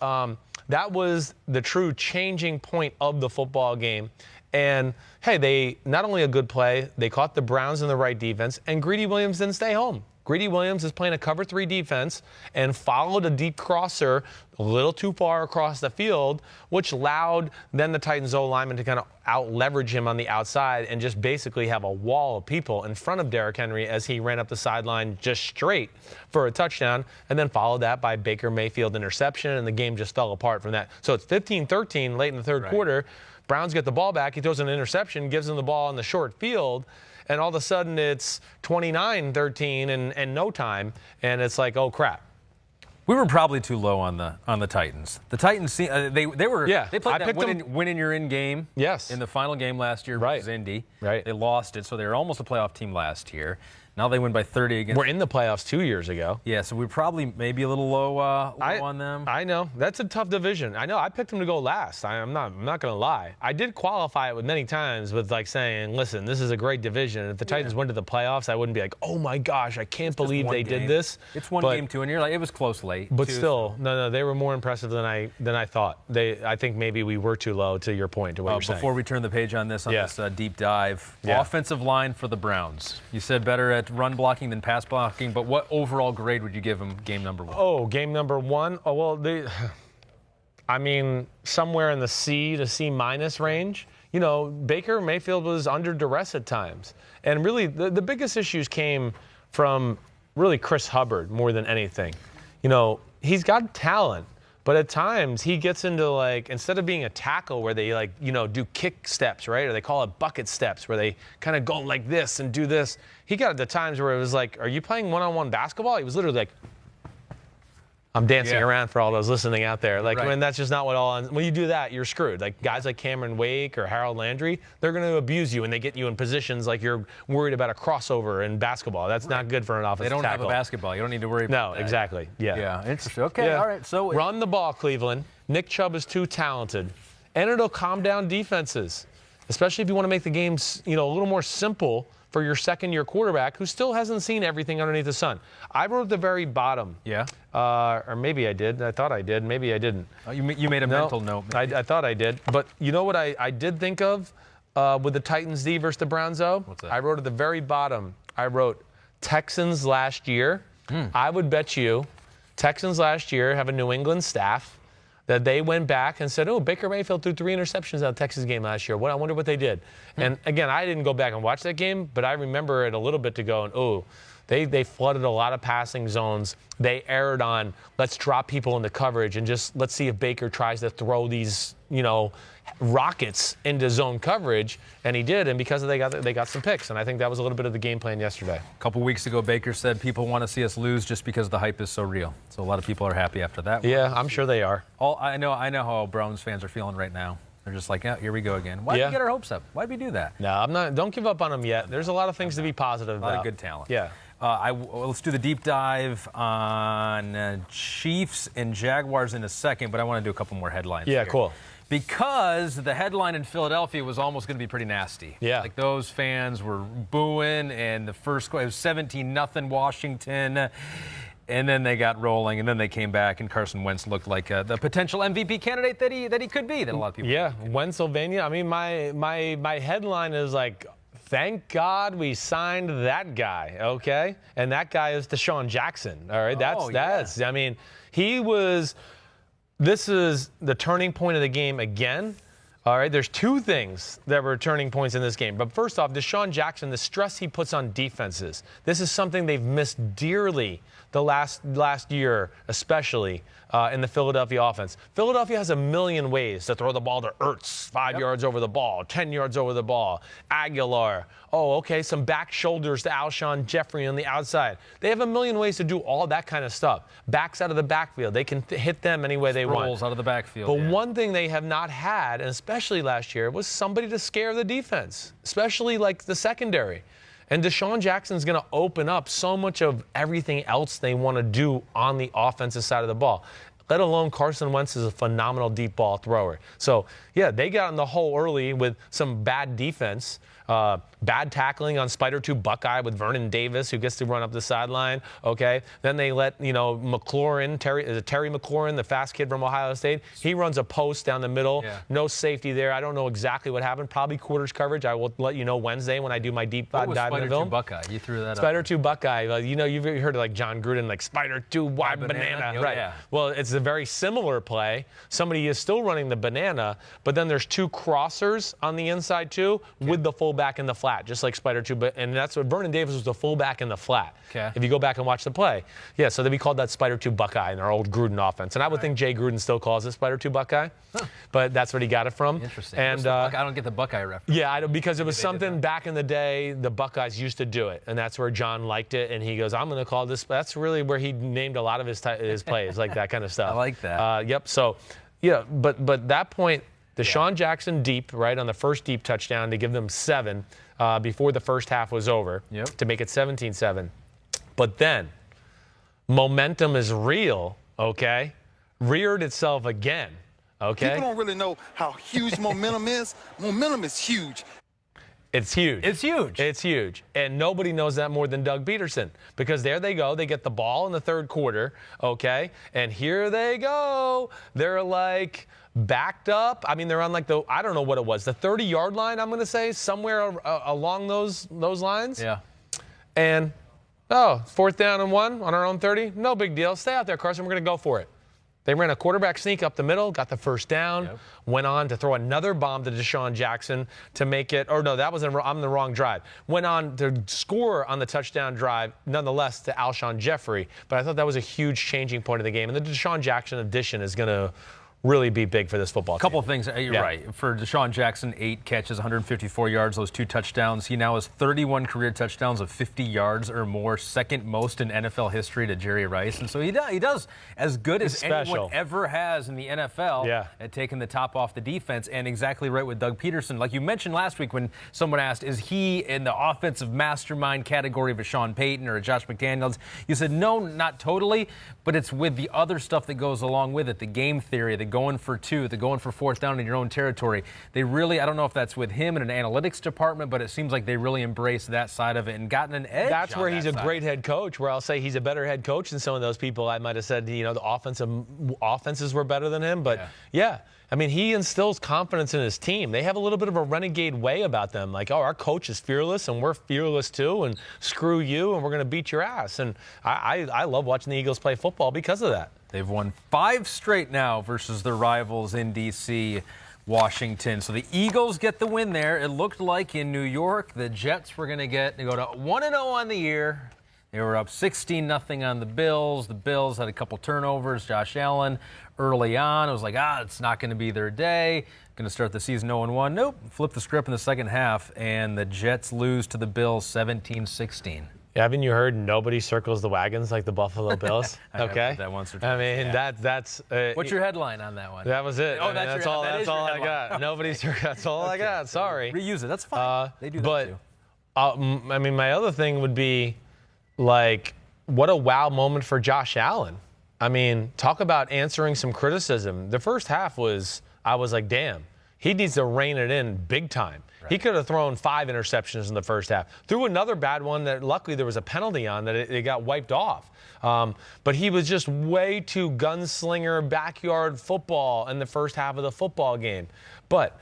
that was the true changing point of the football game. And, hey, they not only a good play, they caught the Browns in the right defense, and Greedy Williams didn't stay home. Greedy Williams is playing a cover 3 defense and followed a deep crosser a little too far across the field, which allowed then the Titans O-lineman to kind of out-leverage him on the outside and just basically have a wall of people in front of Derrick Henry as he ran up the sideline just straight for a touchdown, and then followed that by Baker Mayfield interception, and the game just fell apart from that. So it's 15-13 late in the third quarter. Browns get the ball back. He throws an interception, gives him the ball in the short field, and all of a sudden it's 29-13 and no time, and it's like, oh crap. We were probably too low on the Titans. The Titans, they played that win in your in game. Yes. In the final game last year versus Indy. Right. They lost it, so they were almost a playoff team last year. Now they win by 30 against. We're in the playoffs 2 years ago. Yeah, so we're probably maybe a little low on them. I know. That's a tough division. I know. I picked them to go last. I'm not going to lie. I did qualify it with many times with like saying, listen, this is a great division. And if the Titans went to the playoffs, I wouldn't be like, oh my gosh, I can't believe they did this. It's one game too, and you're like, it was close late. But too, still, no, they were more impressive than I thought. I think maybe we were too low, to your point, to what you're saying. Before we turn the page on this deep dive, offensive line for the Browns. You said better at run blocking than pass blocking, but what overall grade would you give them game number 1? Oh, game number 1? Oh, well, somewhere in the C to C- range. You know, Baker Mayfield was under duress at times. And really, the biggest issues came from really Chris Hubbard more than anything. You know, he's got talent. But at times, he gets into, like, instead of being a tackle where they, like, you know, do kick steps, right? Or they call it bucket steps where they kind of go like this and do this. He got to times where it was like, are you playing one-on-one basketball? He was literally like, I'm dancing around for all those listening out there. Like, when that's just not what when you do that, you're screwed. Like, guys like Cameron Wake or Harold Landry, they're going to abuse you and they get you in positions like you're worried about a crossover in basketball. That's not good for an offensive tackle. They don't have a basketball. You don't need to worry about that. No, exactly. Yeah, interesting. Okay, all right. So run the ball, Cleveland. Nick Chubb is too talented. And it'll calm down defenses, especially if you want to make the games, you know, a little more simple for your second-year quarterback who still hasn't seen everything underneath the sun. I wrote at the very bottom. Yeah. Or maybe I did. I thought I did. Maybe I didn't. Oh, you made a mental note. I thought I did. But you know what I did think of with the Titans D versus the Browns O? What's that? I wrote at the very bottom. I wrote Texans last year. I would bet you Texans last year have a New England staff that they went back and said, oh, Baker Mayfield threw 3 interceptions out of the Texas game last year. I wonder what they did. And, again, I didn't go back and watch that game, but I remember it a little bit to go, oh, they flooded a lot of passing zones. They erred on let's drop people into coverage and just let's see if Baker tries to throw these, you know, rockets into zone coverage, and he did, and because of they got some picks, and I think that was a little bit of the game plan yesterday. A couple weeks ago, Baker said people want to see us lose just because the hype is so real. So a lot of people are happy after that. Yeah, I'm sure they are. I know how Browns fans are feeling right now. They're just like, here we go again. Why did we get our hopes up? Why did we do that? No, I'm not. Don't give up on them yet. There's a lot of things to be positive about. A lot of good talent. Yeah. Let's do the deep dive on Chiefs and Jaguars in a second, but I want to do a couple more headlines. Yeah, here. cool. Because the headline in Philadelphia was almost going to be pretty nasty. Yeah. Like those fans were booing, and the first it was 17-0 Washington. And then they got rolling, and then they came back, and Carson Wentz looked like the potential MVP candidate that he could be. That a lot of people. Yeah, Pennsylvania. I mean, my headline is like, thank God we signed that guy. Okay, and that guy is DeSean Jackson. All right, that's. I mean, he was. This is the turning point of the game again. All right, there's 2 things that were turning points in this game. But first off, DeSean Jackson, the stress he puts on defenses. This is something they've missed dearly the last year, especially in the Philadelphia offense. Philadelphia has a million ways to throw the ball to Ertz, 5 yards over the ball, 10 yards over the ball. Aguilar. Oh, okay, some back shoulders to Alshon Jeffrey on the outside. They have a million ways to do all that kind of stuff. Backs out of the backfield. They can hit them any way they want. Rolls out of the backfield. But one thing they have not had, and especially last year, was somebody to scare the defense, especially like the secondary. And DeSean Jackson's going to open up so much of everything else they want to do on the offensive side of the ball. Let alone Carson Wentz is a phenomenal deep ball thrower. So, yeah, they got in the hole early with some bad defense. Bad tackling on Spider 2 Buckeye with Vernon Davis, who gets to run up the sideline. Okay, then they let McLaurin, Terry McLaurin, the fast kid from Ohio State. He runs a post down the middle. Yeah. No safety there. I don't know exactly what happened. Probably quarters coverage. I will let you know Wednesday when I do my deep dive in the film. Spider 2 Buckeye? You threw that Spider up. 2 Buckeye. You've heard of like John Gruden, like Spider 2 wide banana. Oh, right. Yeah. Well, it's a very similar play. Somebody is still running the banana, but then there's 2 crossers on the inside too, with the fullback in the flat, just like Spider 2. And that's what Vernon Davis was, the fullback in the flat. Okay. If you go back and watch the play. Yeah, so we called that Spider 2 Buckeye in our old Gruden offense. And I would think Jay Gruden still calls it Spider 2 Buckeye. Huh. But that's what he got it from. Interesting. And I don't get the Buckeye reference. Yeah, because it was something back in the day the Buckeyes used to do it. And that's where John liked it. And he goes, I'm going to call this. That's really where he named a lot of his plays, like that kind of stuff. I like that. Yep. So, yeah, but that point, DeSean Jackson deep, right, on the first deep touchdown to give them 7. before the first half was over to make it 17-7. But then momentum is real, okay? Reared itself again, okay? People don't really know how huge momentum is. Momentum is huge. It's huge. It's huge. It's huge. And nobody knows that more than Doug Pederson, because there they go. They get the ball in the third quarter, okay? And here they go. They're like backed up. I mean, they're on like I don't know what it was, the 30-yard line, I'm going to say, somewhere along those lines. Yeah. And, 4th down and 1 on our own 30. No big deal. Stay out there, Carson. We're going to go for it. They ran a quarterback sneak up the middle, got the first down, went on to throw another bomb to DeSean Jackson to make it, or no, that was I'm the wrong drive. Went on to score on the touchdown drive, nonetheless, to Alshon Jeffrey. But I thought that was a huge changing point of the game. And the DeSean Jackson addition is going to really be big for this football team. Couple of things. You're right. For DeSean Jackson, 8 catches, 154 yards, those 2 touchdowns. He now has 31 career touchdowns of 50 yards or more, second most in NFL history to Jerry Rice. And so he does as good as anyone ever has in the NFL at taking the top off the defense. And exactly right with Doug Pederson. Like you mentioned last week when someone asked, is he in the offensive mastermind category of a Sean Payton or a Josh McDaniels? You said, no, not totally, but it's with the other stuff that goes along with it, the game theory, the going for 2, the going for 4th down in your own territory. They really, I don't know if that's with him in an analytics department, but it seems like they really embraced that side of it and gotten an edge. That's where he's a great head coach, where I'll say he's a better head coach than some of those people I might have said, the offenses were better than him. But I mean, he instills confidence in his team. They have a little bit of a renegade way about them. Like, our coach is fearless, and we're fearless too, and screw you, and we're going to beat your ass. And I love watching the Eagles play football because of that. They've won 5 straight now versus their rivals in D.C., Washington. So the Eagles get the win there. It looked like in New York the Jets were going to go to 1-0 on the year. They were up 16-0 on the Bills. The Bills had a couple turnovers. Josh Allen early on. It was like, it's not going to be their day. Going to start the season 0-1. Nope. Flip the script in the second half, and the Jets lose to the Bills 17-16. Haven't you heard nobody circles the wagons like the Buffalo Bills? Okay. That once or twice. I mean, that's. What's your headline on that one? That was it. Oh, that's all I got. Nobody's. That's all I got. Sorry. Reuse it. That's fine. They do that but, too. I mean, my other thing would be, like, what a wow moment for Josh Allen. I mean, talk about answering some criticism. The first half I was like, damn, he needs to rein it in big time. Right. He could have thrown 5 interceptions in the first half. Threw another bad one that luckily there was a penalty on that it got wiped off. But he was just way too gunslinger backyard football in the first half of the football game. But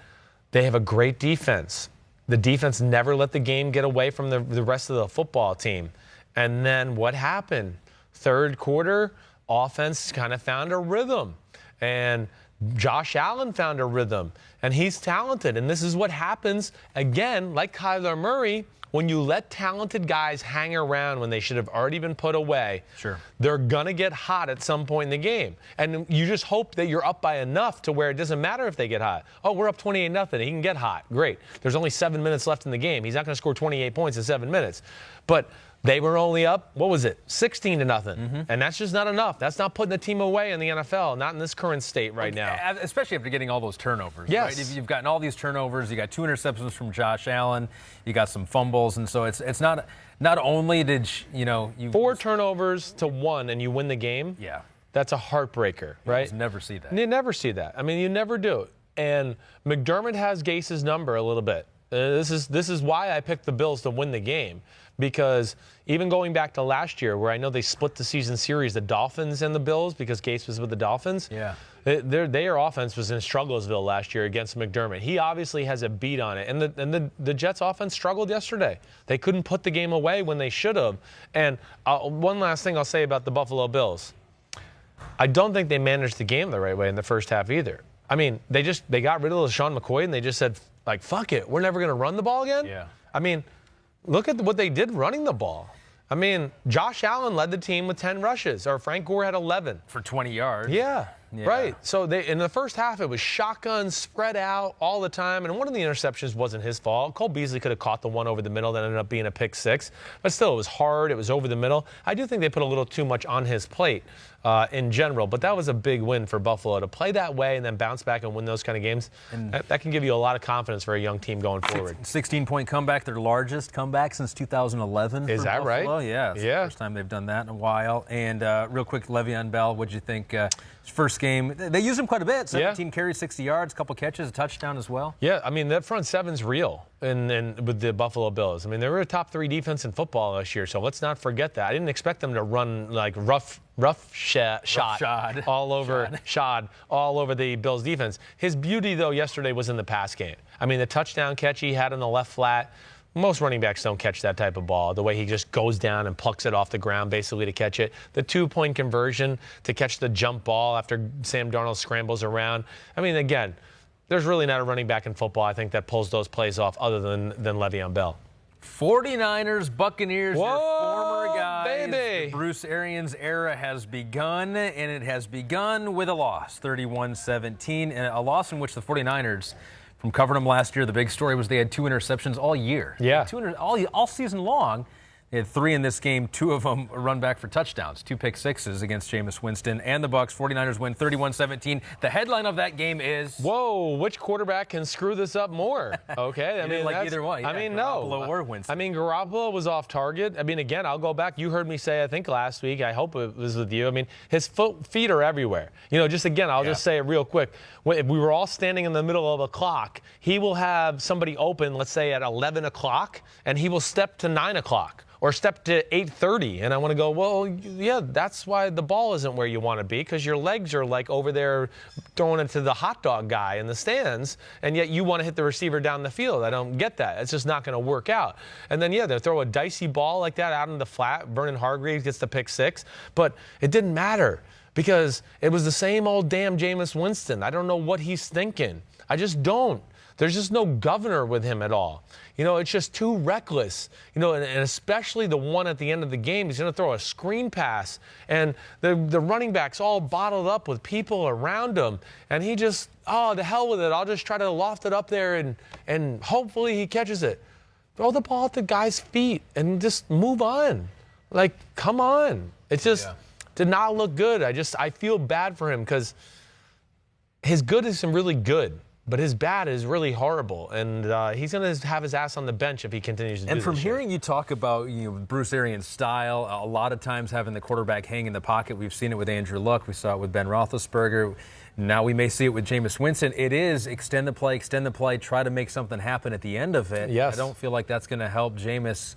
they have a great defense. The defense never let the game get away from the rest of the football team. And then what happened? Third quarter, offense kind of found a rhythm. And Josh Allen found a rhythm, and he's talented. And this is what happens, again, like Kyler Murray, when you let talented guys hang around when they should have already been put away. Sure. They're going to get hot at some point in the game. And you just hope that you're up by enough to where it doesn't matter if they get hot. Oh, we're up 28-0. He can get hot. Great. There's only 7 minutes left in the game. He's not going to score 28 points in 7 minutes. But they were only up, 16-0. Mm-hmm. And that's just not enough. That's not putting the team away in the NFL, not in this current state right now. Especially after getting all those turnovers. Yes. Right? You've gotten all these turnovers. You got 2 interceptions from Josh Allen. You got some fumbles. And so it's not only did, you 4 turnovers to 1 and you win the game. Yeah. That's a heartbreaker, right? You never see that. You never see that. I mean, you never do. And McDermott has Gase's number a little bit. This is why I picked the Bills to win the game. Because even going back to last year, where I know they split the season series, the Dolphins and the Bills, because Gase was with the Dolphins. Yeah. Their offense was in Strugglesville last year against McDermott. He obviously has a beat on it. And the Jets offense struggled yesterday. They couldn't put the game away when they should have. And one last thing I'll say about the Buffalo Bills. I don't think they managed the game the right way in the first half either. I mean, they got rid of LaShawn McCoy and they just said, like, fuck it, we're never going to run the ball again? Yeah. I mean, look at what they did running the ball. I mean, Josh Allen led the team with 10 rushes, or Frank Gore had 11. For 20 yards. Yeah. Yeah. Right. So in the first half, it was shotgun spread out all the time. And one of the interceptions wasn't his fault. Cole Beasley could have caught the one over the middle that ended up being a pick six. But still, it was hard. It was over the middle. I do think they put a little too much on his plate in general. But that was a big win for Buffalo. To play that way and then bounce back and win those kind of games, that can give you a lot of confidence for a young team going forward. 16-point comeback, their largest comeback since 2011. Is that Buffalo. right? Yeah. It's the first time they've done that in a while. And real quick, Le'Veon Bell, what'd you think? His first game, they used him quite a bit. 17 carries, 60 yards, a couple catches, a touchdown as well. Yeah, I mean, that front seven's real with the Buffalo Bills. I mean, they were a top 3 defense in football this year, so let's not forget that. I didn't expect them to run like rough shot all over the Bills defense. His beauty, though, yesterday was in the pass game. I mean, the touchdown catch he had on the left flat, most running backs don't catch that type of ball, the way he just goes down and plucks it off the ground basically to catch it. The 2-point conversion to catch the jump ball after Sam Darnold scrambles around. I mean, again, there's really not a running back in football, I think, that pulls those plays off other than Le'Veon Bell. 49ers, Buccaneers, your former guys. Baby. The Bruce Arians era has begun, and it has begun with a loss, 31-17, and a loss in which the 49ers, from covering them last year, the big story was they had 2 interceptions all year. Yeah. All season long. They had 3 in this game, 2 of them run back for touchdowns, 2 pick sixes against Jameis Winston and the Bucs. 49ers win 31-17. The headline of that game is... Whoa, which quarterback can screw this up more? Okay, I mean, like either one. I mean, no. Garoppolo or Winston. I mean, Garoppolo was off target. I mean, again, I'll go back. You heard me say, I think last week, I hope it was with you. I mean, his feet are everywhere. You know, just again, I'll just say it real quick. If we were all standing in the middle of a clock, he will have somebody open, let's say at 11 o'clock, and he will step to 9 o'clock. Or step to 8:30, and I want to go, well, yeah, that's why the ball isn't where you want to be, because your legs are like over there throwing it to the hot dog guy in the stands, and yet you want to hit the receiver down the field. I don't get that. It's just not going to work out. And then, yeah, they'll throw a dicey ball like that out in the flat. Vernon Hargreaves gets the pick six, but it didn't matter because it was the same old damn Jameis Winston. I don't know what he's thinking. I just don't. There's just no governor with him at all. You know, it's just too reckless. You know, and especially the one at the end of the game, he's going to throw a screen pass, and the running back's all bottled up with people around him, and he just, oh, the hell with it. I'll just try to loft it up there, and hopefully he catches it. Throw the ball at the guy's feet and just move on. Like, come on. It just did not look good. I feel bad for him because his good is some really good. But his bad is really horrible, and he's going to have his ass on the bench if he continues to do this. And from shit. hearing you talk about Bruce Arians' style, a lot of times having the quarterback hang in the pocket, we've seen it with Andrew Luck, we saw it with Ben Roethlisberger, now we may see it with Jameis Winston. It is extend the play, try to make something happen at the end of it. Yes. I don't feel like that's going to help Jameis,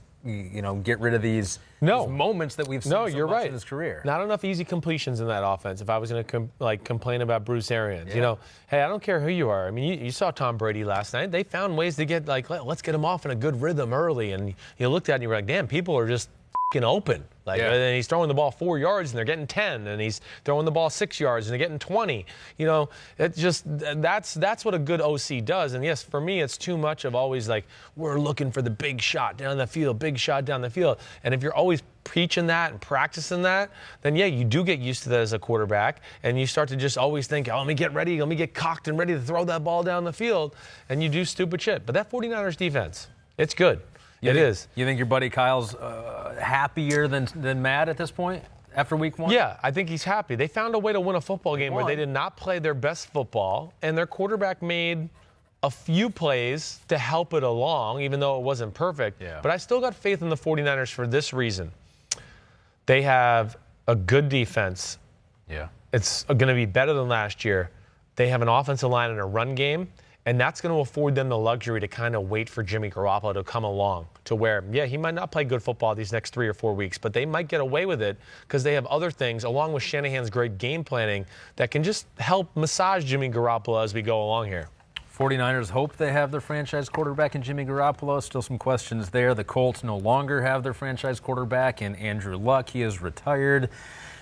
get rid of these moments that we've seen so much in his career. Not enough easy completions in that offense. If I was going to complain about Bruce Arians, hey, I don't care who you are. I mean, you saw Tom Brady last night. They found ways to get let's get him off in a good rhythm early. And you looked at it and you were like, damn, people are just open. And he's throwing the ball 4 yards and they're getting 10, and he's throwing the ball 6 yards and they're getting 20. It's just that's what a good OC does. And yes, for me, it's too much of always we're looking for the big shot down the field. And if you're always preaching that and practicing that, then you do get used to that as a quarterback, and you start to just always think, oh, let me get ready, let me get cocked and ready to throw that ball down the field, and you do stupid shit. But that 49ers defense, it's good. It is. You think your buddy Kyle's happier than mad at this point after week 1? Yeah, I think he's happy. They found a way to win a football game where they did not play their best football, and their quarterback made a few plays to help it along, even though it wasn't perfect. Yeah. But I still got faith in the 49ers for this reason. They have a good defense. Yeah. It's going to be better than last year. They have an offensive line and a run game. And that's going to afford them the luxury to kind of wait for Jimmy Garoppolo to come along to where, he might not play good football these next 3 or 4 weeks, but they might get away with it because they have other things, along with Shanahan's great game planning, that can just help massage Jimmy Garoppolo as we go along here. 49ers hope they have their franchise quarterback in Jimmy Garoppolo. Still some questions there. The Colts no longer have their franchise quarterback in Andrew Luck. He is retired.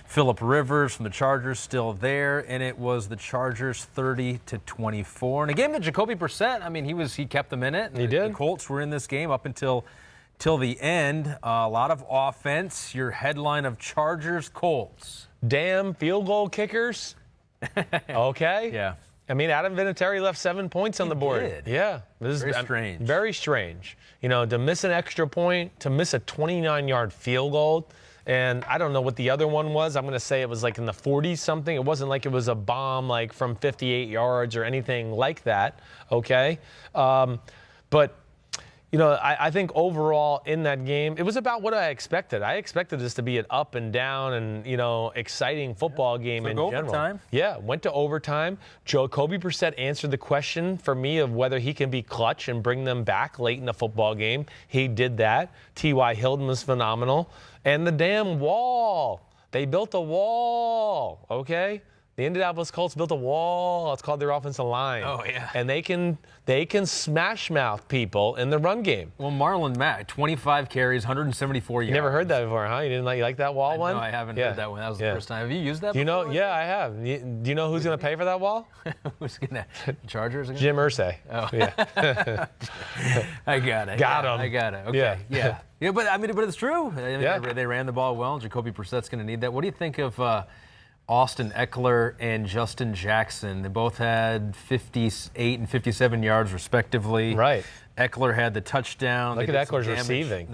Phillip Rivers from the Chargers still there, and it was the Chargers 30-24. In a game that Jacoby Brissett, he kept them in it. He did. The Colts were in this game up until the end. A lot of offense. Your headline of Chargers Colts. Damn field goal kickers. Okay? Yeah. I mean, Adam Vinatieri left 7 points on the board. Did. Yeah. This is strange. Very strange. You know, to miss an extra point, to miss a 29-yard field goal, and I don't know what the other one was. I'm going to say it was like in the 40s something. It wasn't like it was a bomb like from 58 yards or anything like that, okay? But, you know, I think overall in that game, it was about what I expected. I expected this to be an up and down and, you know, exciting football game in general. Overtime? Yeah, went to overtime. Jacoby Brissett answered the question for me of whether he can be clutch and bring them back late in the football game. He did that. T.Y. Hilton was phenomenal. And the damn wall. They built a wall, okay? The Indianapolis Colts built a wall. It's called their offensive line. Oh, yeah. And they can smash mouth people in the run game. Well, Marlon Mack, 25 carries, 174 yards. You never heard that before, huh? You didn't like that wall one? No, I haven't heard that one. That was the first time. Have you used that Do you before? know? Yeah, I have. Do you know who's going to pay for that wall? Who's going to? Chargers again? Jim Irsay. Oh. Yeah. I got it. Got him. I got it. Okay. Yeah. Yeah, but it's true. Yeah. They ran the ball well. Jacoby Brissett's going to need that. What do you think of Austin Eckler and Justin Jackson? They both had 58 and 57 yards respectively. Right. Eckler had the touchdown. Look at Eckler's receiving.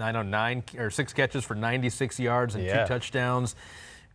6 catches for 96 yards and 2 Yeah. touchdowns.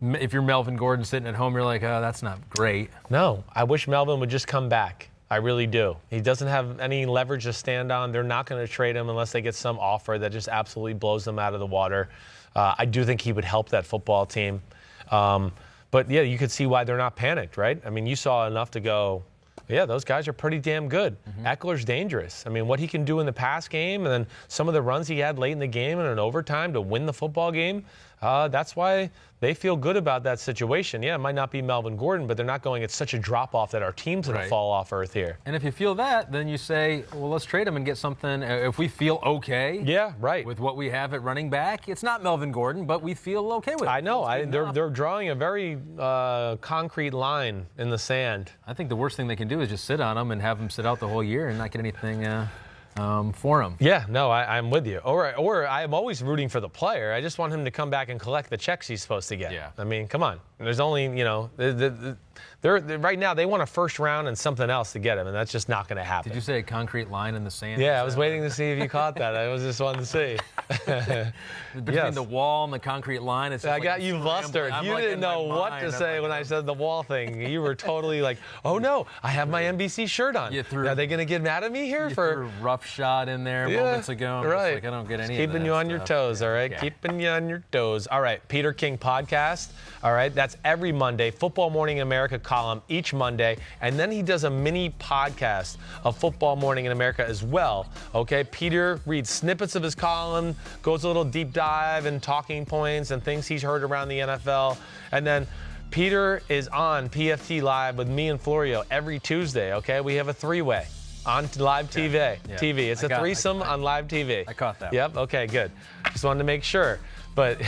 If you're Melvin Gordon sitting at home, you're like, oh, that's not great. No, I wish Melvin would just come back. I really do. He doesn't have any leverage to stand on. They're not going to trade him unless they get some offer that just absolutely blows them out of the water. I do think he would help that football team. But, yeah, you could see why they're not panicked, right? I mean, you saw enough to go, yeah, those guys are pretty damn good. Eckler's dangerous. I mean, what he can do in the pass game and then some of the runs he had late in the game and in overtime to win the football game, that's why they feel good about that situation. Yeah, it might not be Melvin Gordon, but they're not going at such a drop-off that our team's going to fall off earth here. And if you feel that, then you say, well, let's trade him and get something. If we feel okay with what we have at running back, it's not Melvin Gordon, but we feel okay with it. I know. They're drawing a very concrete line in the sand. I think the worst thing they can do is just sit on him and have him sit out the whole year and not get anything for him. Yeah, no, I'm with you. Or I'm always rooting for the player. I just want him to come back and collect the checks he's supposed to get. Yeah. I mean, come on. There's only, you know, they're right now they want a first round and something else to get him, and that's just not going to happen. Did you say a concrete line in the sand? Yeah, I was waiting to see if you caught that. I was just wanting to see. Between the wall and the concrete line, it's just I got you flustered. You didn't know what to say when I said the wall thing. You were totally like, oh no, I have my NBC shirt on. Are they going to get mad at me here for a rough shot in there moments ago? Right. Like, I don't get any Keeping of that you on your toes, all right? Yeah. Keeping you on your toes. All right, Peter King podcast. All right, that's every Monday. Football Morning in America column each Monday. And then he does a mini podcast of Football Morning in America as well. Okay, Peter reads snippets of his column, goes a little deep dive and talking points and things he's heard around the NFL. And then Peter is on PFT Live with me and Florio every Tuesday, okay? We have a three-way on live TV. Yeah. It's a threesome on live TV. I caught that. Yep, okay, good. Just wanted to make sure. But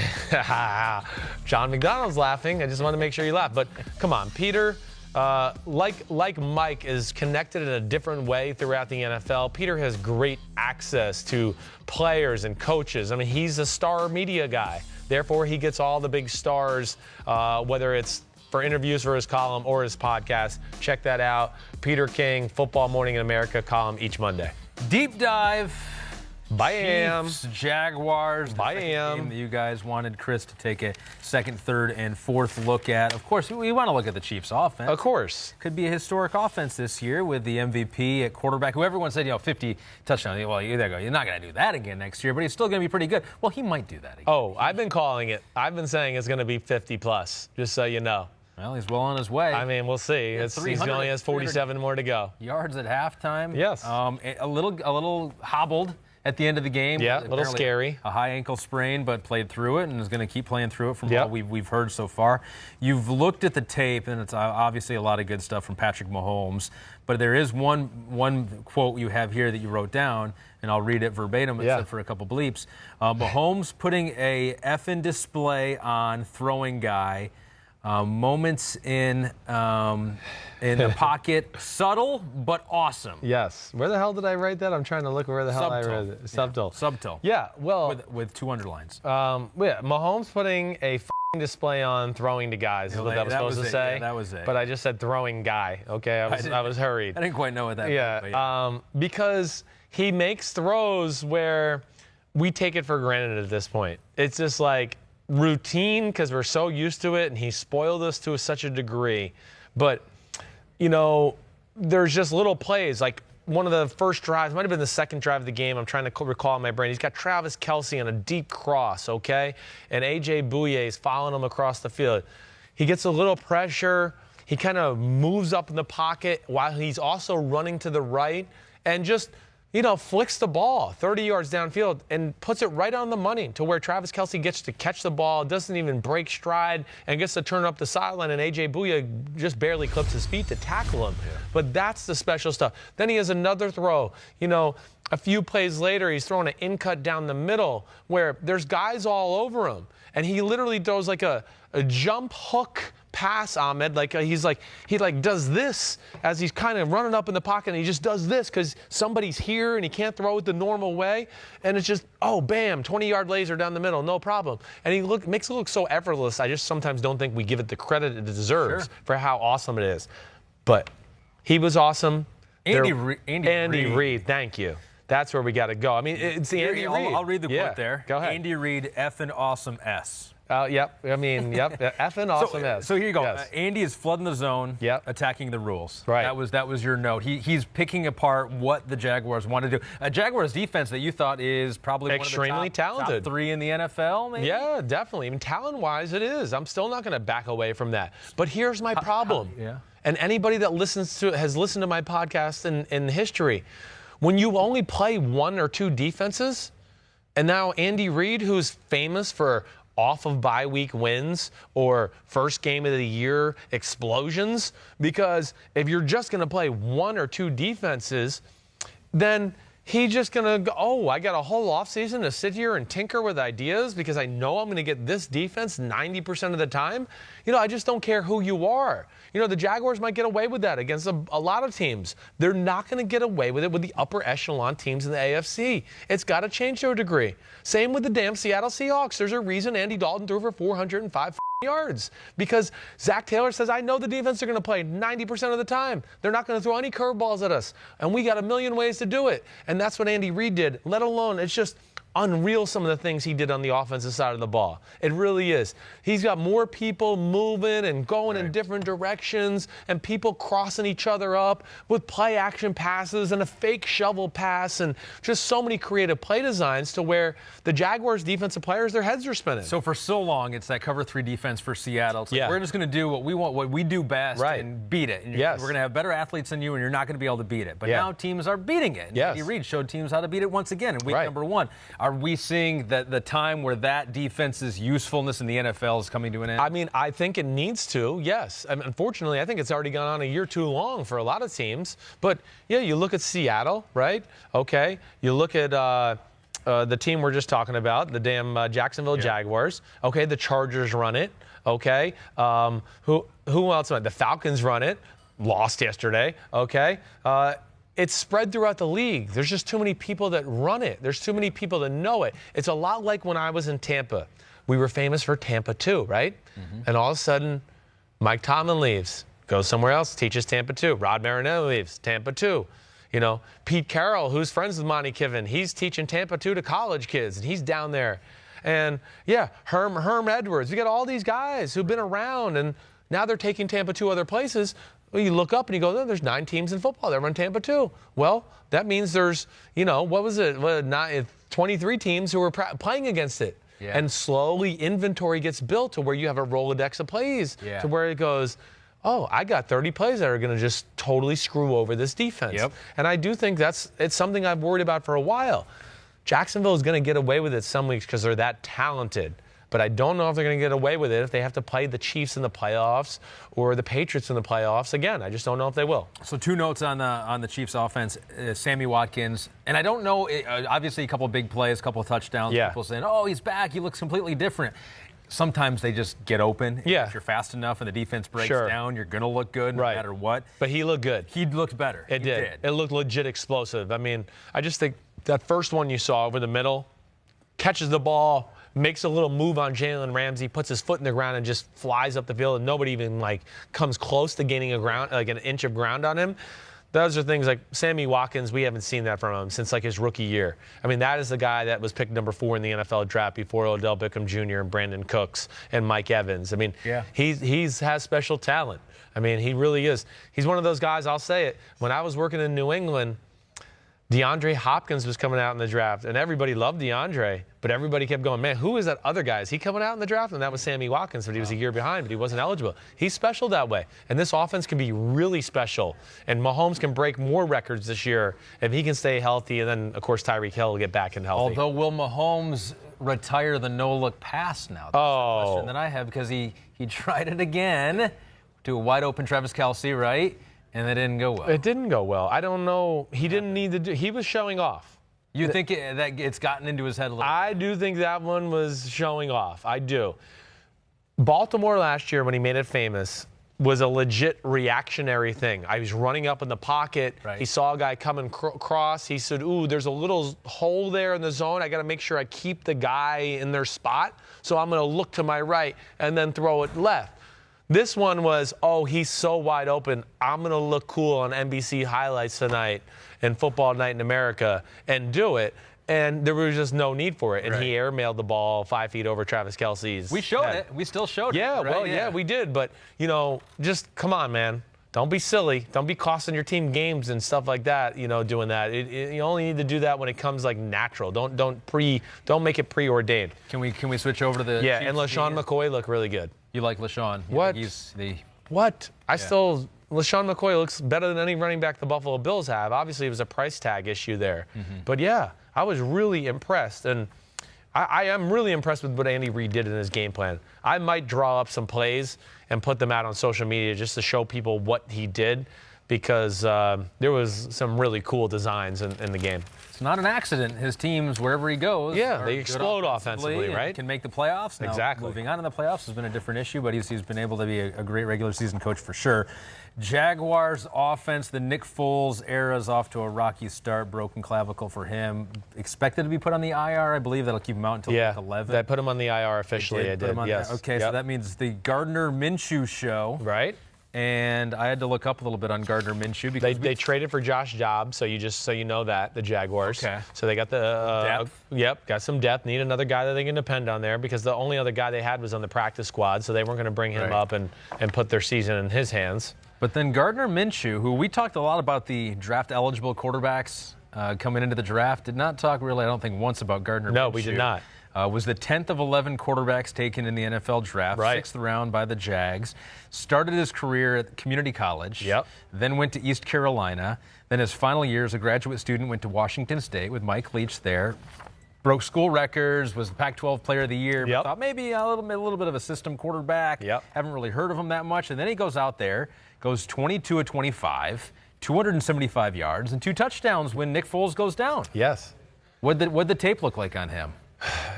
John McDonald's laughing. I just wanted to make sure you laugh. But come on, Peter, like Mike is connected in a different way throughout the NFL. Peter has great access to players and coaches. I mean, he's a star media guy. Therefore, he gets all the big stars, whether it's for interviews for his column or his podcast. Check that out. Peter King, Football Morning in America column each Monday. Deep dive. Bam. Jaguars. Bam. Game that you guys wanted Chris to take a second, third, and fourth look at. Of course, we want to look at the Chiefs' offense. Of course. Could be a historic offense this year with the MVP at quarterback, who everyone said, 50 touchdowns. Well, there you go. You're not going to do that again next year, but he's still going to be pretty good. Well, he might do that again. Oh, I've been calling it. I've been saying it's going to be 50 plus, just so you know. Well, he's well on his way. I mean, we'll see. He only has 47 more to go. Yards at halftime. Yes. A little hobbled at the end of the game. Yeah, a little scary. A high ankle sprain, but played through it and is going to keep playing through it from what we've heard so far. You've looked at the tape, and it's obviously a lot of good stuff from Patrick Mahomes. But there is one quote you have here that you wrote down, and I'll read it verbatim except for a couple bleeps. Mahomes putting a effing display on throwing guy. Moments in the pocket, subtle but awesome. Yes. Where the hell did I write that? I'm trying to look where the hell I read it. Subtle. Subtle. Yeah. Well, with 2 underlines. Mahomes putting a display on throwing to guys is what that was supposed to say. Yeah, that was it. But I just said throwing guy. Okay, I was hurried. I didn't quite know what that meant. Yeah, because he makes throws where we take it for granted at this point. It's just like routine because we're so used to it, and he spoiled us to such a degree. But, there's just little plays like one of the first drives, might have been the second drive of the game. I'm trying to recall in my brain. He's got Travis Kelce on a deep cross, okay? And A.J. Bouye is following him across the field. He gets a little pressure. He kind of moves up in the pocket while he's also running to the right and just, flicks the ball 30 yards downfield and puts it right on the money to where Travis Kelce gets to catch the ball, doesn't even break stride, and gets to turn up the sideline, and A.J. Bouye just barely clips his feet to tackle him. Yeah. But that's the special stuff. Then he has another throw. A few plays later, he's throwing an in-cut down the middle where there's guys all over him, and he literally throws like a jump hook pass, Ahmed. He does this as he's kind of running up in the pocket, and he just does this because somebody's here and he can't throw it the normal way. And it's just, bam, 20-yard laser down the middle, no problem. And he makes it look so effortless. I just sometimes don't think we give it the credit it deserves for how awesome it is. But he was awesome. Andy Reid, thank you. That's where we got to go. I mean, it's the Andy Reid. I'll read the quote there. Go ahead. Andy Reid, effing awesome S. Yep. Effing awesome S. So here you go. Yes. Andy is flooding the zone, attacking the rules. Right. That was your note. He's picking apart what the Jaguars want to do. A Jaguars defense that you thought is probably extremely one of the talented. top 3 in the NFL, maybe? Yeah, definitely. I mean, talent-wise, it is. I'm still not going to back away from that. But here's my problem. And anybody that has listened to my podcast in history, when you only play 1 or 2 defenses, and now Andy Reid, who's famous for off of bye week wins or first game of the year explosions, because if you're just going to play 1 or 2 defenses, then he's just going to go, I got a whole offseason to sit here and tinker with ideas because I know I'm going to get this defense 90% of the time. I just don't care who you are. The Jaguars might get away with that against a lot of teams. They're not going to get away with it with the upper echelon teams in the AFC. It's got to change to a degree. Same with the damn Seattle Seahawks. There's a reason Andy Dalton threw for 405 yards because Zach Taylor says, I know the defense are going to play 90% of the time. They're not going to throw any curveballs at us, and we got a million ways to do it. And that's what Andy Reid did, let alone it's just unreal some of the things he did on the offensive side of the ball. It really is. He's got more people moving and going in different directions and people crossing each other up with play action passes and a fake shovel pass and just so many creative play designs to where the Jaguars defensive players, their heads are spinning. So for so long, it's that cover 3 defense for Seattle. It's like, we're just going to do what we want, what we do best and beat it. And we're going to have better athletes than you and you're not going to be able to beat it. But now teams are beating it. And Andy Reid showed teams how to beat it once again in week number 1. Are we seeing that the time where that defense's usefulness in the NFL is coming to an end? I mean, I think it needs to, yes. I mean, unfortunately, I think it's already gone on a year too long for a lot of teams. But, you look at Seattle, right? Okay. You look at the team we're just talking about, the damn Jacksonville Jaguars. Okay, the Chargers run it. Okay. Who else? The Falcons run it. Lost yesterday. Okay. It's spread throughout the league. There's just too many people that run it. There's too many people that know it. It's a lot like when I was in Tampa. We were famous for Tampa 2, right? And all of a sudden, Mike Tomlin leaves, goes somewhere else, teaches Tampa 2. Rod Marinelli leaves, Tampa 2. Pete Carroll, who's friends with Monty Kiffin, he's teaching Tampa 2 to college kids, and he's down there. And, Herm Edwards. We got all these guys who've been around, and now they're taking Tampa 2 other places. Well, you look up and you go, there's 9 teams in football that run Tampa 2. Well, that means there's, 23 teams who are playing against it. And slowly inventory gets built to where you have a Rolodex of plays to where it goes, I got 30 plays that are going to just totally screw over this defense. And I do think it's something I've worried about for a while. Jacksonville is going to get away with it some weeks because they're that talented. But I don't know if they're going to get away with it if they have to play the Chiefs in the playoffs or the Patriots in the playoffs. Again, I just don't know if they will. So 2 notes on the Chiefs offense. Sammy Watkins, and I don't know, obviously a couple of big plays, a couple of touchdowns. People saying, he's back, he looks completely different. Sometimes they just get open. If you're fast enough and the defense breaks down, you're going to look good no matter what. But he looked good. He looked better. He did. It looked legit explosive. I mean, I just think that first one you saw over the middle, catches the ball, makes a little move on Jalen Ramsey, puts his foot in the ground and just flies up the field, and nobody even like comes close to gaining an inch of ground on him. Those are things like Sammy Watkins. We haven't seen that from him since like his rookie year. I mean, that is the guy that was picked number 4 in the NFL draft before Odell Beckham Jr. and Brandon Cooks and Mike Evans. I mean, he's has special talent. I mean, he really is. He's one of those guys, I'll say it. When I was working in New England, DeAndre Hopkins was coming out in the draft, and everybody loved DeAndre, but everybody kept going, man, who is that other guy? Is he coming out in the draft? And that was Sammy Watkins, but he was a year behind, but he wasn't eligible. He's special that way, and this offense can be really special, and Mahomes can break more records this year if he can stay healthy, and then, of course, Tyreek Hill will get back and healthy. Although, will Mahomes retire the no-look pass now? That's the question that I have, because he tried it again to a wide-open Travis Kelce, right? And that didn't go well. It didn't go well. I don't know. He didn't need to do. He was showing off. You think that it's gotten into his head a little bit? I do think that one was showing off. I do. Baltimore last year, when he made it famous, was a legit reactionary thing. I was running up in the pocket. Right. He saw a guy coming across. He said, ooh, there's a little hole there in the zone. I got to make sure I keep the guy in their spot. So I'm going to look to my right and then throw it left. This one was, oh, he's so wide open. I'm going to look cool on NBC highlights tonight and Football Night in America and do it. And there was just no need for it. And he airmailed the ball 5 feet over Travis Kelce's We showed head. it. We still showed it. Yeah, right? well, yeah, we did. But, you know, just come on, man. Don't be silly. Don't be costing your team games and stuff like that, you know, doing that. You only need to do that when it comes, like, natural. Don't make it preordained. Can we switch over to the Yeah, Chiefs and LaShawn McCoy looked really good. You like LaShawn? What? He's the... What? LaShawn McCoy looks better than any running back the Buffalo Bills have. Obviously, it was a price tag issue there. But, yeah, I was really impressed. And I am really impressed with what Andy Reid did in his game plan. I might draw up some plays and put them out on social media just to show people what he did, because there was some really cool designs in the game. It's not an accident. His teams, wherever he goes, they explode offensively, right? Can make the playoffs. Now, exactly. Moving on in the playoffs has been a different issue, but he's been able to be a great regular season coach for sure. Jaguars offense, the Nick Foles era is off to a rocky start. Broken clavicle for him. Expected to be put on the IR. I believe that'll keep him out until week 11. They put him on the IR officially. I did. Yes. Okay, so that means the Gardner Minshew show. Right. And I had to look up a little bit on Gardner Minshew because they traded for Josh Dobbs, so you know that, the Jaguars. Okay. So they got the depth. Got some depth. Need another guy that they can depend on there, because the only other guy they had was on the practice squad, so they weren't going to bring him up and put their season in his hands. But then Gardner Minshew, who we talked a lot about the draft-eligible quarterbacks coming into the draft, did not talk really, I don't think, once about Gardner Minshew. No, we did not. Was the 10th of 11 quarterbacks taken in the NFL draft, 6th round by the Jags. Started his career at community college, then went to East Carolina. Then his final year as a graduate student went to Washington State with Mike Leach there. Broke school records, was the Pac-12 Player of the Year. But thought maybe a little bit of a system quarterback. Haven't really heard of him that much. And then he goes out there, goes 22 of 25, 275 yards, and 2 touchdowns when Nick Foles goes down. Yes. What'd the tape look like on him?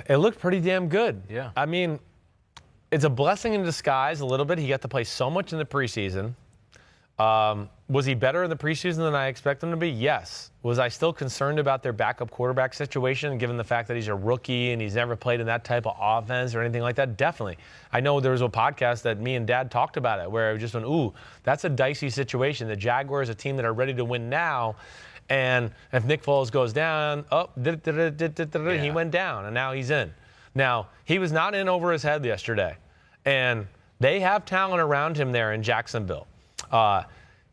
It looked pretty damn good. Yeah. I mean, it's a blessing in disguise a little bit. He got to play so much in the preseason. Was he better in the preseason than I expect him to be? Yes. Was I still concerned about their backup quarterback situation, given the fact that he's a rookie and he's never played in that type of offense or anything like that? Definitely. I know there was a podcast that me and Dad talked about it, where it just went, ooh, that's a dicey situation. The Jaguars, a team that are ready to win now, and if Nick Foles goes down, he went down, and now he's in. Now, he was not in over his head yesterday, and they have talent around him there in Jacksonville.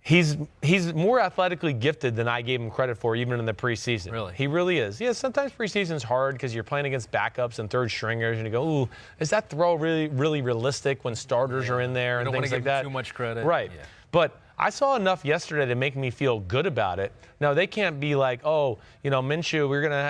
He's more athletically gifted than I gave him credit for, even in the preseason. Really? He really is. Yeah, sometimes preseason's hard because you're playing against backups and third stringers, and you go, ooh, is that throw really, really realistic when starters are in there and things like that? You don't want to give him too much credit. Right. Yeah. But I saw enough yesterday to make me feel good about it. Now, they can't be like, oh, Minshew,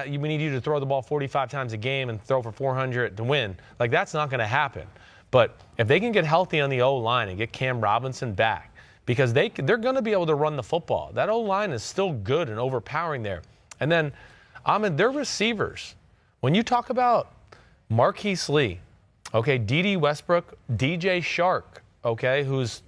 we need you to throw the ball 45 times a game and throw for 400 to win. Like, that's not going to happen. But if they can get healthy on the O-line and get Cam Robinson back, because they're going to be able to run the football. That O-line is still good and overpowering there. And then, their receivers. When you talk about Marquise Lee, okay, D.D. Westbrook, DJ Shark, okay,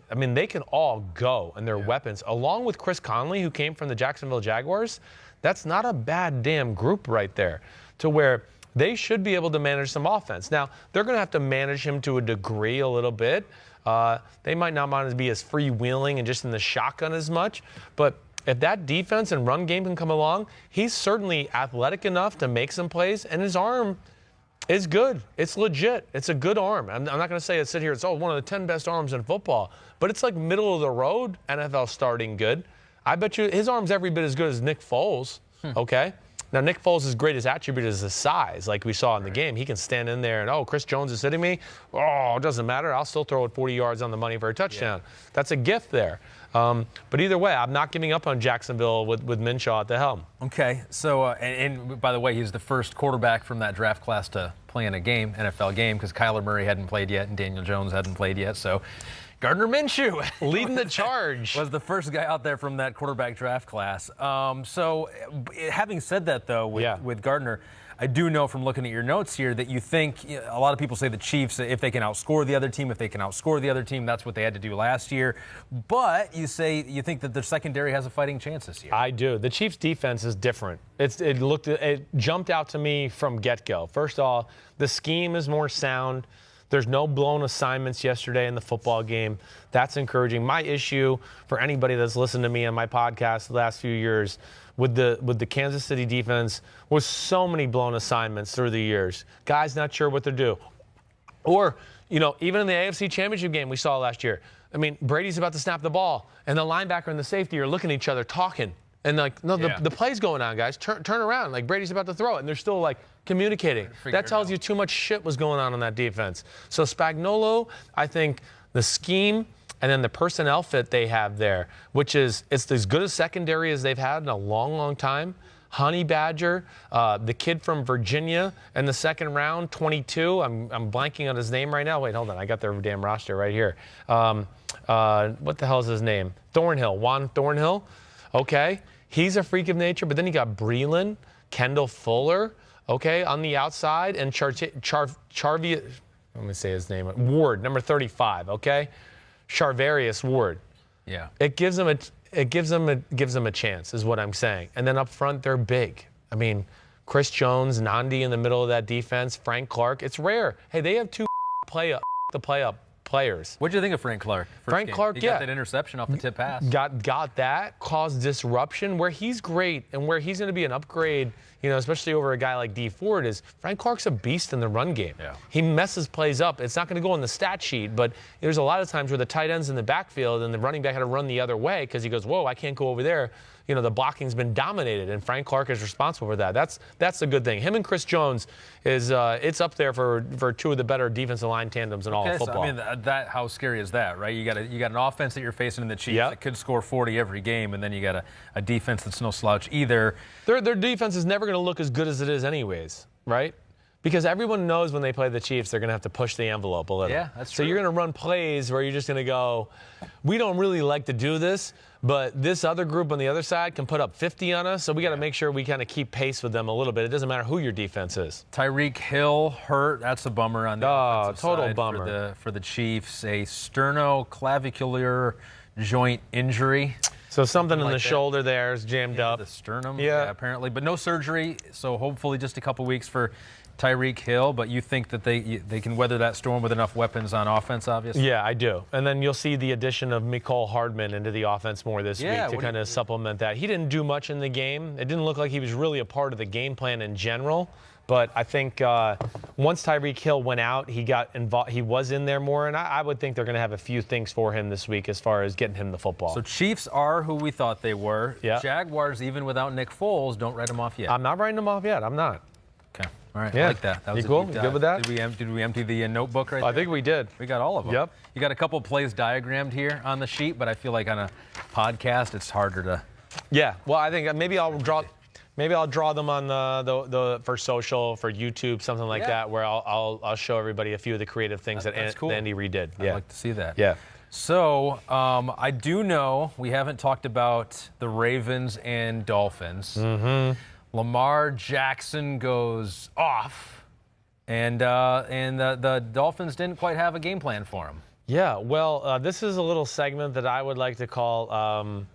they can all go, and their weapons, along with Chris Conley, who came from the Jacksonville Jaguars. That's not a bad damn group right there, to where they should be able to manage some offense. Now, they're going to have to manage him to a degree a little bit. They might not want to be as freewheeling and just in the shotgun as much, but if that defense and run game can come along, he's certainly athletic enough to make some plays, and his arm is good. It's legit. It's a good arm. I'm not going to say it's one of the 10 best arms in football, but it's like middle of the road NFL starting good. I bet you his arm's every bit as good as Nick Foles, okay? Now, Nick Foles' greatest attribute is his size, like we saw in the game. He can stand in there and, Chris Jones is hitting me. Oh, it doesn't matter. I'll still throw it 40 yards on the money for a touchdown. Yeah. That's a gift there. But either way, I'm not giving up on Jacksonville with Minshew at the helm. Okay. So, and by the way, he's the first quarterback from that draft class to play in a game, NFL game, because Kyler Murray hadn't played yet and Daniel Jones hadn't played yet. So, Gardner Minshew leading the charge was the first guy out there from that quarterback draft class. So, having said that, though, with Gardner, I do know from looking at your notes here that you think a lot of people say the Chiefs, if they can outscore the other team, that's what they had to do last year. But you think that the secondary has a fighting chance this year. I do. The Chiefs' defense is different. It jumped out to me from get-go. First of all, the scheme is more sound. There's no blown assignments yesterday in the football game. That's encouraging. My issue for anybody that's listened to me on my podcast the last few years with the Kansas City defense was so many blown assignments through the years. Guys not sure what to do. Or, even in the AFC Championship game we saw last year. I mean, Brady's about to snap the ball, and the linebacker and the safety are looking at each other talking. And the play's going on, guys. Turn around. Like, Brady's about to throw it, and they're still, communicating. That tells you too much shit was going on that defense. So Spagnuolo, I think the scheme and then the personnel fit they have there, which is it's as good a secondary as they've had in a long, long time. Honey Badger, the kid from Virginia in the second round, 22. I'm blanking on his name right now. Wait, hold on. I got their damn roster right here. What the hell is his name? Juan Thornhill. Okay. He's a freak of nature, but then you got Breeland, Kendall Fuller, okay, on the outside, and Charvia, let me say his name, Ward, number 35, okay? Charvarius Ward. Yeah. It gives them a chance, is what I'm saying. And then up front, they're big. I mean, Chris Jones, Nandi in the middle of that defense, Frank Clark. It's rare. Hey, they have two play up players. What did you think of Frank Clark? Frank Clark, he got that interception off the tip pass. Got that, caused disruption. Where he's great and where he's going to be an upgrade, especially over a guy like D Ford, is Frank Clark's a beast in the run game. Yeah. He messes plays up. It's not going to go on the stat sheet, but there's a lot of times where the tight end's in the backfield and the running back had to run the other way because he goes, whoa, I can't go over there. The blocking's been dominated, and Frank Clark is responsible for that. That's a good thing. Him and Chris Jones is it's up there for two of the better defensive line tandems in all of football. So, how scary is that, right? You got an offense that you're facing in the Chiefs that could score 40 every game, and then you got a defense that's no slouch either. Their defense is never going to look as good as it is anyways, right? Because everyone knows when they play the Chiefs, they're going to have to push the envelope a little. Yeah, that's true. So you're going to run plays where you're just going to go, we don't really like to do this, but this other group on the other side can put up 50 on us, so we got to make sure we kind of keep pace with them a little bit. It doesn't matter who your defense is. Tyreek Hill hurt. That's a bummer on the offensive total side bummer for the Chiefs. A sternoclavicular joint injury. So something in the shoulder there is jammed up. The sternum, apparently. But no surgery, so hopefully just a couple weeks for Tyreek Hill. But you think that they can weather that storm with enough weapons on offense, obviously? Yeah, I do. And then you'll see the addition of Mecole Hardman into the offense more this week to kind of supplement that. He didn't do much in the game. It didn't look like he was really a part of the game plan in general. But I think once Tyreek Hill went out, he got involved. He was in there more, and I would think they're going to have a few things for him this week as far as getting him the football. So Chiefs are who we thought they were. Yeah. Jaguars, even without Nick Foles, don't write them off yet. I'm not writing them off yet. I'm not. Okay. All right. Yeah. I like that. That was you cool? You good with that? Did we empty the notebook right there? I think we did. We got all of them. Yep. You got a couple plays diagrammed here on the sheet, but I feel like on a podcast it's harder to. Yeah. Well, I think maybe I'll draw them on the for social, for YouTube, something like that, where I'll show everybody a few of the creative things that Andy Reid did. I'd like to see that. Yeah. So I do know we haven't talked about the Ravens and Dolphins. Mm-hmm. Lamar Jackson goes off, and the Dolphins didn't quite have a game plan for him. Yeah. Well, this is a little segment that I would like to call.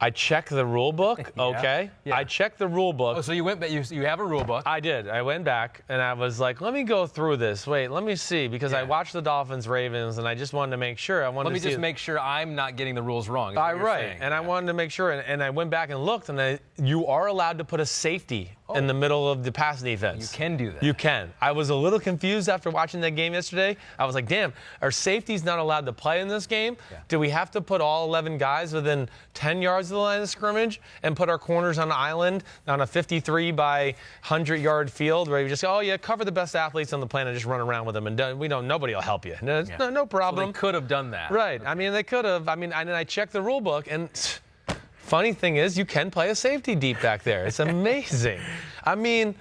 I checked the rule book. Okay. Yeah. I checked the rule book. Oh, so you went back. You have a rule book. I did. I went back and I was like, let me go through this. Wait, let me see, because I watched the Dolphins Ravens and I just wanted to make sure. Let me just make sure I'm not getting the rules wrong. Right. And I wanted to make sure. And I went back and looked, and you are allowed to put a safety in the middle of the pass defense. You can do that. You can. I was a little confused after watching that game yesterday. I was like, damn, are safeties not allowed to play in this game? Yeah. Do we have to put all 11 guys within 10 yards of the line of scrimmage and put our corners on an island on a 53 by 100-yard field where you just go, oh, yeah, cover the best athletes on the planet, just run around with them, and nobody will help you. No problem. So they could have done that. Right. I mean, they could have. I mean, and I checked the rule book, and funny thing is, you can play a safety deep back there. It's amazing. I mean,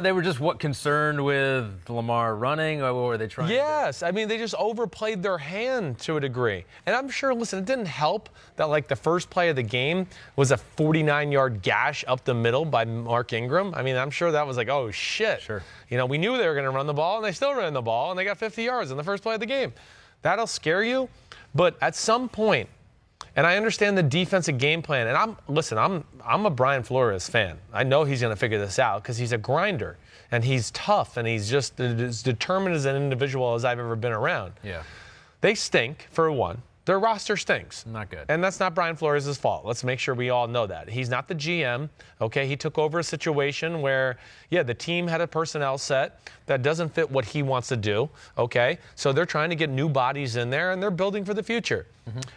they were just concerned with Lamar running, or what were they trying? Yes, I mean, they just overplayed their hand to a degree. And I'm sure, listen, it didn't help that like the first play of the game was a 49-yard gash up the middle by Mark Ingram. I mean, I'm sure that was like, oh shit. Sure. You know, we knew they were going to run the ball, and they still ran the ball, and they got 50 yards in the first play of the game. That'll scare you, but at some point. And I understand the defensive game plan. And I'm a Brian Flores fan. I know he's going to figure this out because he's a grinder and he's tough and he's just as determined as an individual as I've ever been around. Yeah. They stink, for one. Their roster stinks. Not good. And that's not Brian Flores' fault. Let's make sure we all know that. He's not the GM, okay? He took over a situation where, the team had a personnel set that doesn't fit what he wants to do, okay? So they're trying to get new bodies in there, and they're building for the future,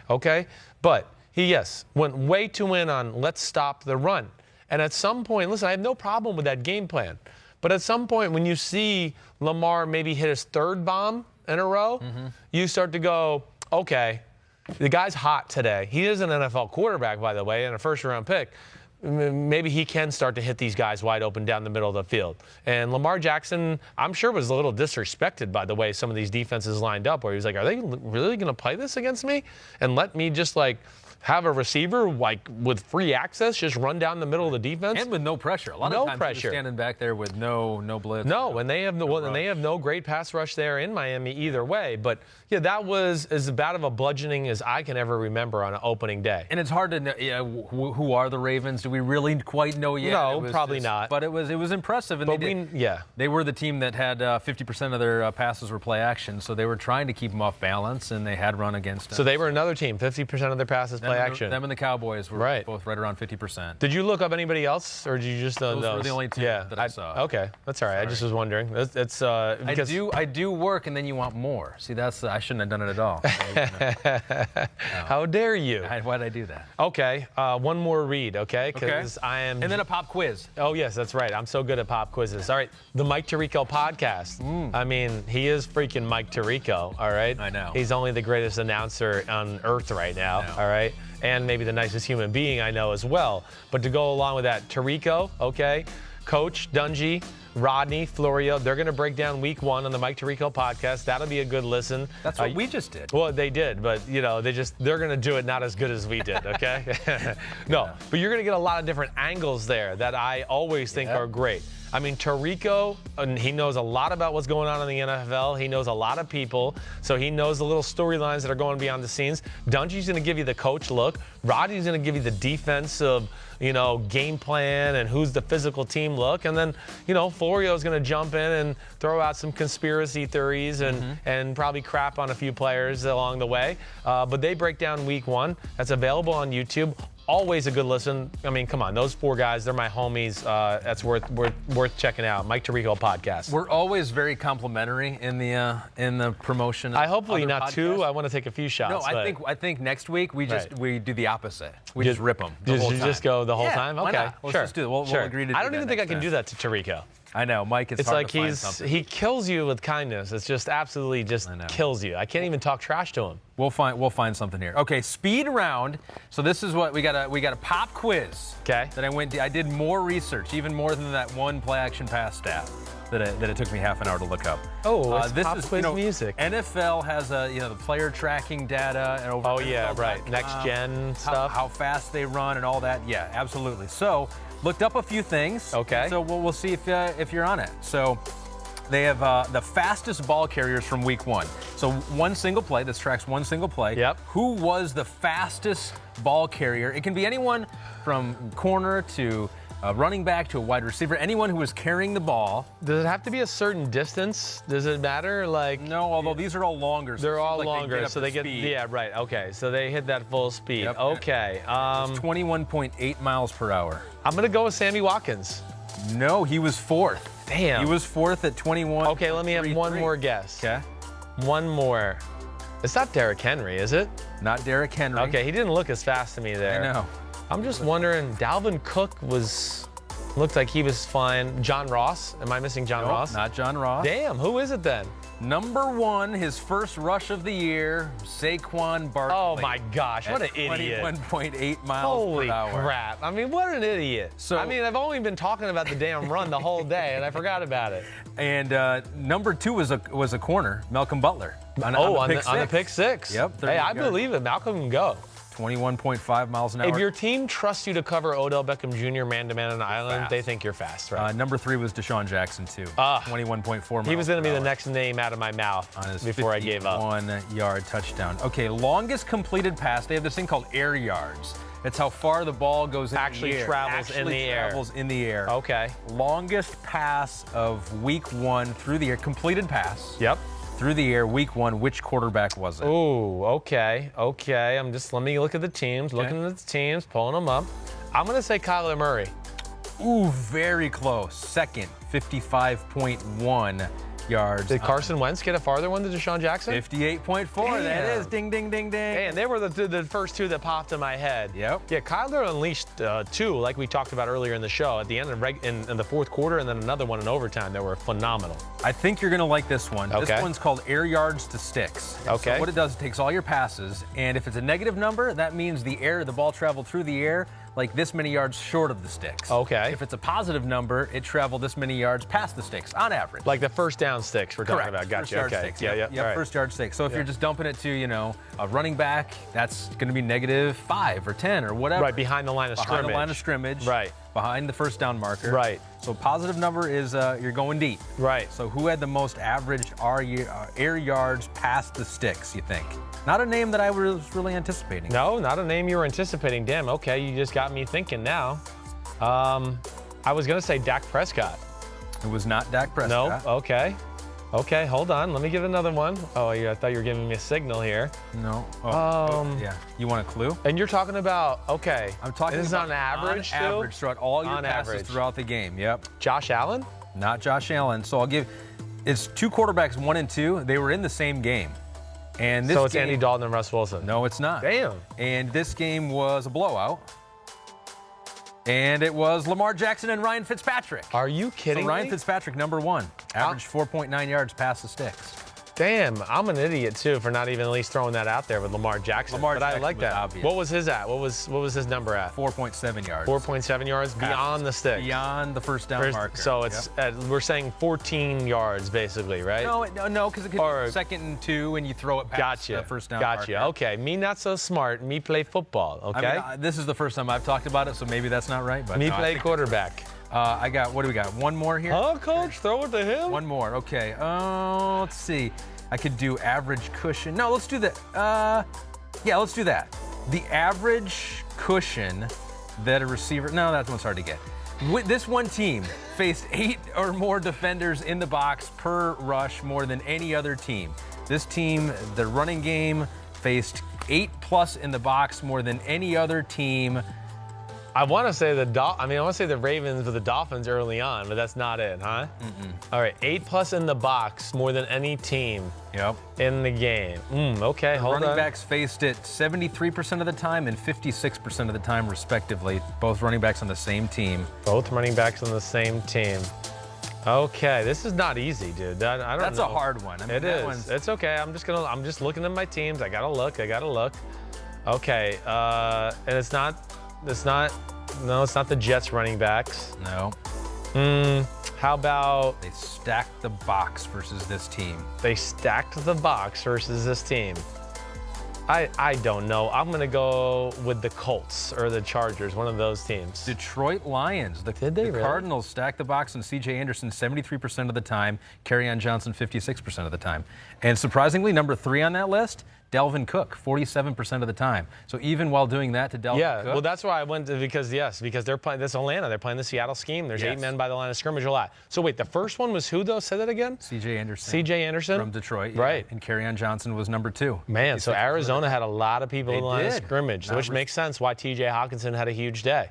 okay? But he, went way too in on let's stop the run. And at some point, listen, I have no problem with that game plan. But at some point, when you see Lamar maybe hit his third bomb in a row, you start to go, okay, the guy's hot today. He is an NFL quarterback, by the way, and a first-round pick. Maybe he can start to hit these guys wide open down the middle of the field. And Lamar Jackson, I'm sure, was a little disrespected by the way some of these defenses lined up, where he was like, are they really going to play this against me and let me just have a receiver with free access just run down the middle of the defense? And with no pressure. A lot of times they're standing back there with no blitz. No, and they have no great pass rush there in Miami either way. But that was as bad of a bludgeoning as I can ever remember on an opening day. And it's hard to know who are the Ravens. Do we really quite know yet? No, probably not. But it was impressive. And they were the team that had 50% of their passes were play action, so they were trying to keep them off balance, and they had run against them. So they were another team, 50% of their passes play action. Them and the Cowboys were both right around 50%. Did you look up anybody else, or did you just know those were the only two that I saw. Okay, that's all right. Sorry. I just was wondering. It's because I do work, and then you want more. See, I shouldn't have done it at all. How dare you? Why'd I do that? Okay, one more read, okay? Because I am. And then a pop quiz. Oh yes, that's right. I'm so good at pop quizzes. All right, the Mike Tirico podcast. I mean, he is freaking Mike Tirico. All right. I know. He's only the greatest announcer on earth right now. All right. And maybe the nicest human being I know as well. But to go along with that, Tirico, okay, Coach Dungy, Rodney, Florio, they're going to break down week 1 on the Mike Tirico podcast. That'll be a good listen. That's what we just did. Well, they did, but, they're going to do it not as good as we did, okay? No, but you're going to get a lot of different angles there that I always think are great. I mean, Tirico, he knows a lot about what's going on in the NFL. He knows a lot of people, so he knows the little storylines that are going beyond the scenes. Dungy's going to give you the coach look. Rodney's going to give you the defensive, game plan and who's the physical team look. And then, Florio's going to jump in and throw out some conspiracy theories and probably crap on a few players along the way. But they break down week 1. That's available on YouTube. Always a good listen. I mean, come on, those 4 guys, they're my homies. That's worth checking out. Mike Tirico podcast. We're always very complimentary in the promotion. I hopefully not podcasts. Too. I want to take a few shots. No, I think next week we do the opposite. We just rip them. Just go the whole time. Okay, why not? Let's just do it. We'll agree to do that. I don't even think I can do that to Tirico. I know, Mike. It's hard like to find something. He kills you with kindness. It's just absolutely kills you. I can't even talk trash to him. We'll find something here. Okay, speed round. So this is what we got a pop quiz. Okay. That I did more research, even more than that one play action pass stat that it took me half an hour to look up. Oh, this pop quiz music. NFL has the player tracking data and over. Oh yeah, right. Next gen stuff. How fast they run and all that. Yeah, absolutely. So looked up a few things. Okay. So we'll see if you're on it. So They have the fastest ball carriers from week 1. So one single play, this tracks one single play. Yep. Who was the fastest ball carrier? It can be anyone from corner to running back to a wide receiver, anyone who was carrying the ball. Does it have to be a certain distance? Does it matter? Like, no, although these are all longer. They're all like longer, so they get, yeah, right, okay. So they hit that full speed. Yep. Okay. It's 21.8 miles per hour. I'm going to go with Sammy Watkins. No, he was 4th. Damn. He was 4th at 21. Okay, let me have one more guess. Okay. One more. It's not Derrick Henry, is it? Not Derrick Henry. Okay, he didn't look as fast to me there. I know. I'm just wondering, Dalvin Cook looked like he was fine. John Ross? Am I missing John Ross? Not John Ross. Damn, who is it then? Number 1, his first rush of the year, Saquon Barkley. Oh my gosh, what an idiot. 21.8 miles Holy per hour. crap. I mean, what an idiot. So, I mean, I've only been talking about the damn run the whole day, and I forgot about it. And number 2 was a corner, Malcolm Butler. On the pick six. Yep. Hey, I believe it. Malcolm can go. 21.5 miles an hour. If your team trusts you to cover Odell Beckham Jr. man-to-man on an island, they think you're fast, right? Number 3 was DeSean Jackson, too. 21.4 miles. He was going to be the next name out of my mouth on his before I gave up. 51-yard touchdown. Okay, longest completed pass. They have this thing called air yards. It's how far the ball goes in the air. Travels in the air. Okay. Longest pass of week 1 through the air. Completed pass. Yep. Through the air, week 1, which quarterback was it? Ooh, okay. Let me look at the teams, looking at the teams, pulling them up. I'm going to say Kyler Murray. Ooh, very close. Second, 55.1 yards. Did Carson Wentz get a farther one than DeSean Jackson? 58.4. That is. Ding, ding, ding, ding. And they were the first two that popped in my head. Yep. Yeah, Kyler unleashed 2, like we talked about earlier in the show, at the end of in the fourth quarter, and then another one in overtime that were phenomenal. I think you're going to like this one. Okay. This one's called air yards to sticks. Okay. So what it does, it takes all your passes, and if it's a negative number, that means the ball traveled through the air like this many yards short of the sticks. Okay. If it's a positive number, it traveled this many yards past the sticks, on average. Like the first down sticks we're talking about. Gotcha. First yard Okay. sticks. Yeah. Yep. Right. First yard sticks. So if you're just dumping it to, a running back, that's going to be -5 or 10 or whatever. Right, behind the line of scrimmage. Behind the line of scrimmage. Right. Behind the first down marker. Right. So positive number is you're going deep. Right. So who had the most average air yards past the sticks, you think? Not a name that I was really anticipating. No, not a name you were anticipating. Damn, okay, you just got me thinking now. I was going to say Dak Prescott. It was not Dak Prescott. Nope, okay. Okay, hold on. Let me give another one. Oh, yeah, I thought you were giving me a signal here. No. Yeah. You want a clue? And you're talking about, okay. I'm talking this about is on average, on average throughout all your passes average. throughout the game. Yep. Josh Allen? Not Josh Allen. So it's 2 quarterbacks, 1 and 2. They were in the same game. And this so it's game, Andy Dalton and Russ Wilson. No, it's not. Damn. And this game was a blowout. And it was Lamar Jackson and Ryan Fitzpatrick. Are you kidding so Ryan me? Fitzpatrick, number 1. Averaged 4.9 yards past the sticks. Damn, I'm an idiot too for not even at least throwing that out there with Lamar Jackson. Lamar but Jackson I like that. obvious. What was his at? What was his number at? 4.7 yards. 4.7 yards beyond the stick. Beyond the first down marker. So it's we're saying 14, yards basically, right? No, because it could be 2nd and 2, and you throw it past the first down marker. Gotcha. Okay, me not so smart. Me play football. Okay. I mean, this is the first time I've talked about it, so maybe that's not right. But me play quarterback. What do we got? One more here. Huh, coach? Throw it to him. One more. Okay. Let's see. I could do average cushion. No, let's do that. Yeah, let's do that. The average cushion that a receiver. No, that one's hard to get. This one team faced 8 or more defenders in the box per rush more than any other team. This team, the running game, faced 8+ in the box more than any other team. I want to say the Ravens with the Dolphins early on, but that's not it, huh? All right, 8+ in the box more than any team. Yep. In the game. Okay, hold on. Running backs faced it 73% of the time and 56% of the time, respectively. Both running backs on the same team. Both running backs on the same team. Okay, this is not easy, dude. I don't know. That's a hard one. I mean, it is. It's okay. I'm just looking at my teams. I gotta look. Okay, and it's not the Jets running backs. No. How about they stacked the box versus this team? They stacked the box versus this team. I don't know. I'm going to go with the Colts or the Chargers, one of those teams. Detroit Lions. Did they the really? Cardinals stacked the box on C.J. Anderson 73% of the time, Kerryon Johnson 56% of the time. And surprisingly, number 3 on that list, Dalvin Cook, 47% of the time. So even while doing that to Dalvin Cook. Well, that's why I went to, because they're playing this Atlanta. They're playing the Seattle scheme. There's 8 men by the line of scrimmage a lot. So wait, the first one was who, though? Say that again? C.J. Anderson. C.J. Anderson? From Detroit. Right. And Kerryon Johnson was number 2. Man, so Arizona had a lot of people in the line of scrimmage, which makes sense why T.J. Hawkinson had a huge day.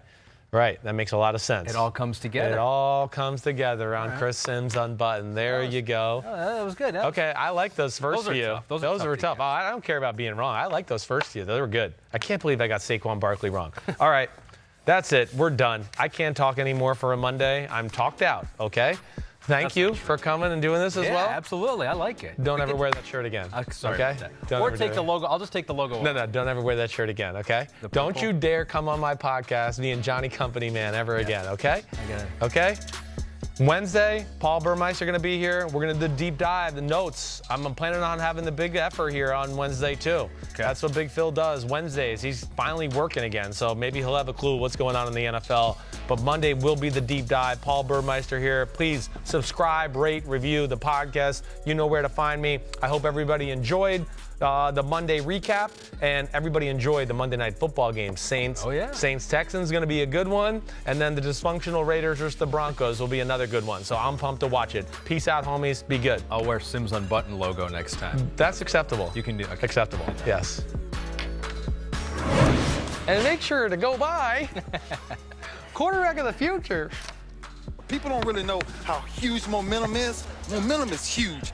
Right, that makes a lot of sense. It all comes together. It all comes together on Chris Sims Unbuttoned. There you go. Oh, that was good. Okay, I like those first few. Those were tough. Oh, I don't care about being wrong. I like those first few. Those were good. I can't believe I got Saquon Barkley wrong. All right, that's it. We're done. I can't talk anymore for a Monday. I'm talked out, okay? Thank you for coming and doing this as well. Yeah, absolutely. I like it. Don't ever wear that shirt again. Sorry okay? Or take the logo. I'll just take the logo off. No, don't ever wear that shirt again, okay? Don't you dare come on my podcast being Johnny Company Man ever again, okay? I got it. Okay? Wednesday, Paul Burmeister going to be here. We're going to do deep dive, the notes. I'm planning on having the big effort here on Wednesday, too. Okay. That's what Big Phil does. Wednesdays, he's finally working again, so maybe he'll have a clue what's going on in the NFL. But Monday will be the deep dive. Paul Burmeister here. Please subscribe, rate, review the podcast. You know where to find me. I hope everybody enjoyed the Monday recap, and everybody enjoyed the Monday Night Football game. Saints-Texans going to be a good one, and then the dysfunctional Raiders versus the Broncos will be another good one. So I'm pumped to watch it. Peace out, homies. Be good. I'll wear Sims Unbuttoned logo next time. That's acceptable. You can do okay. Acceptable, yes. And make sure to go by quarterback of the future. People don't really know how huge momentum is. Momentum is huge.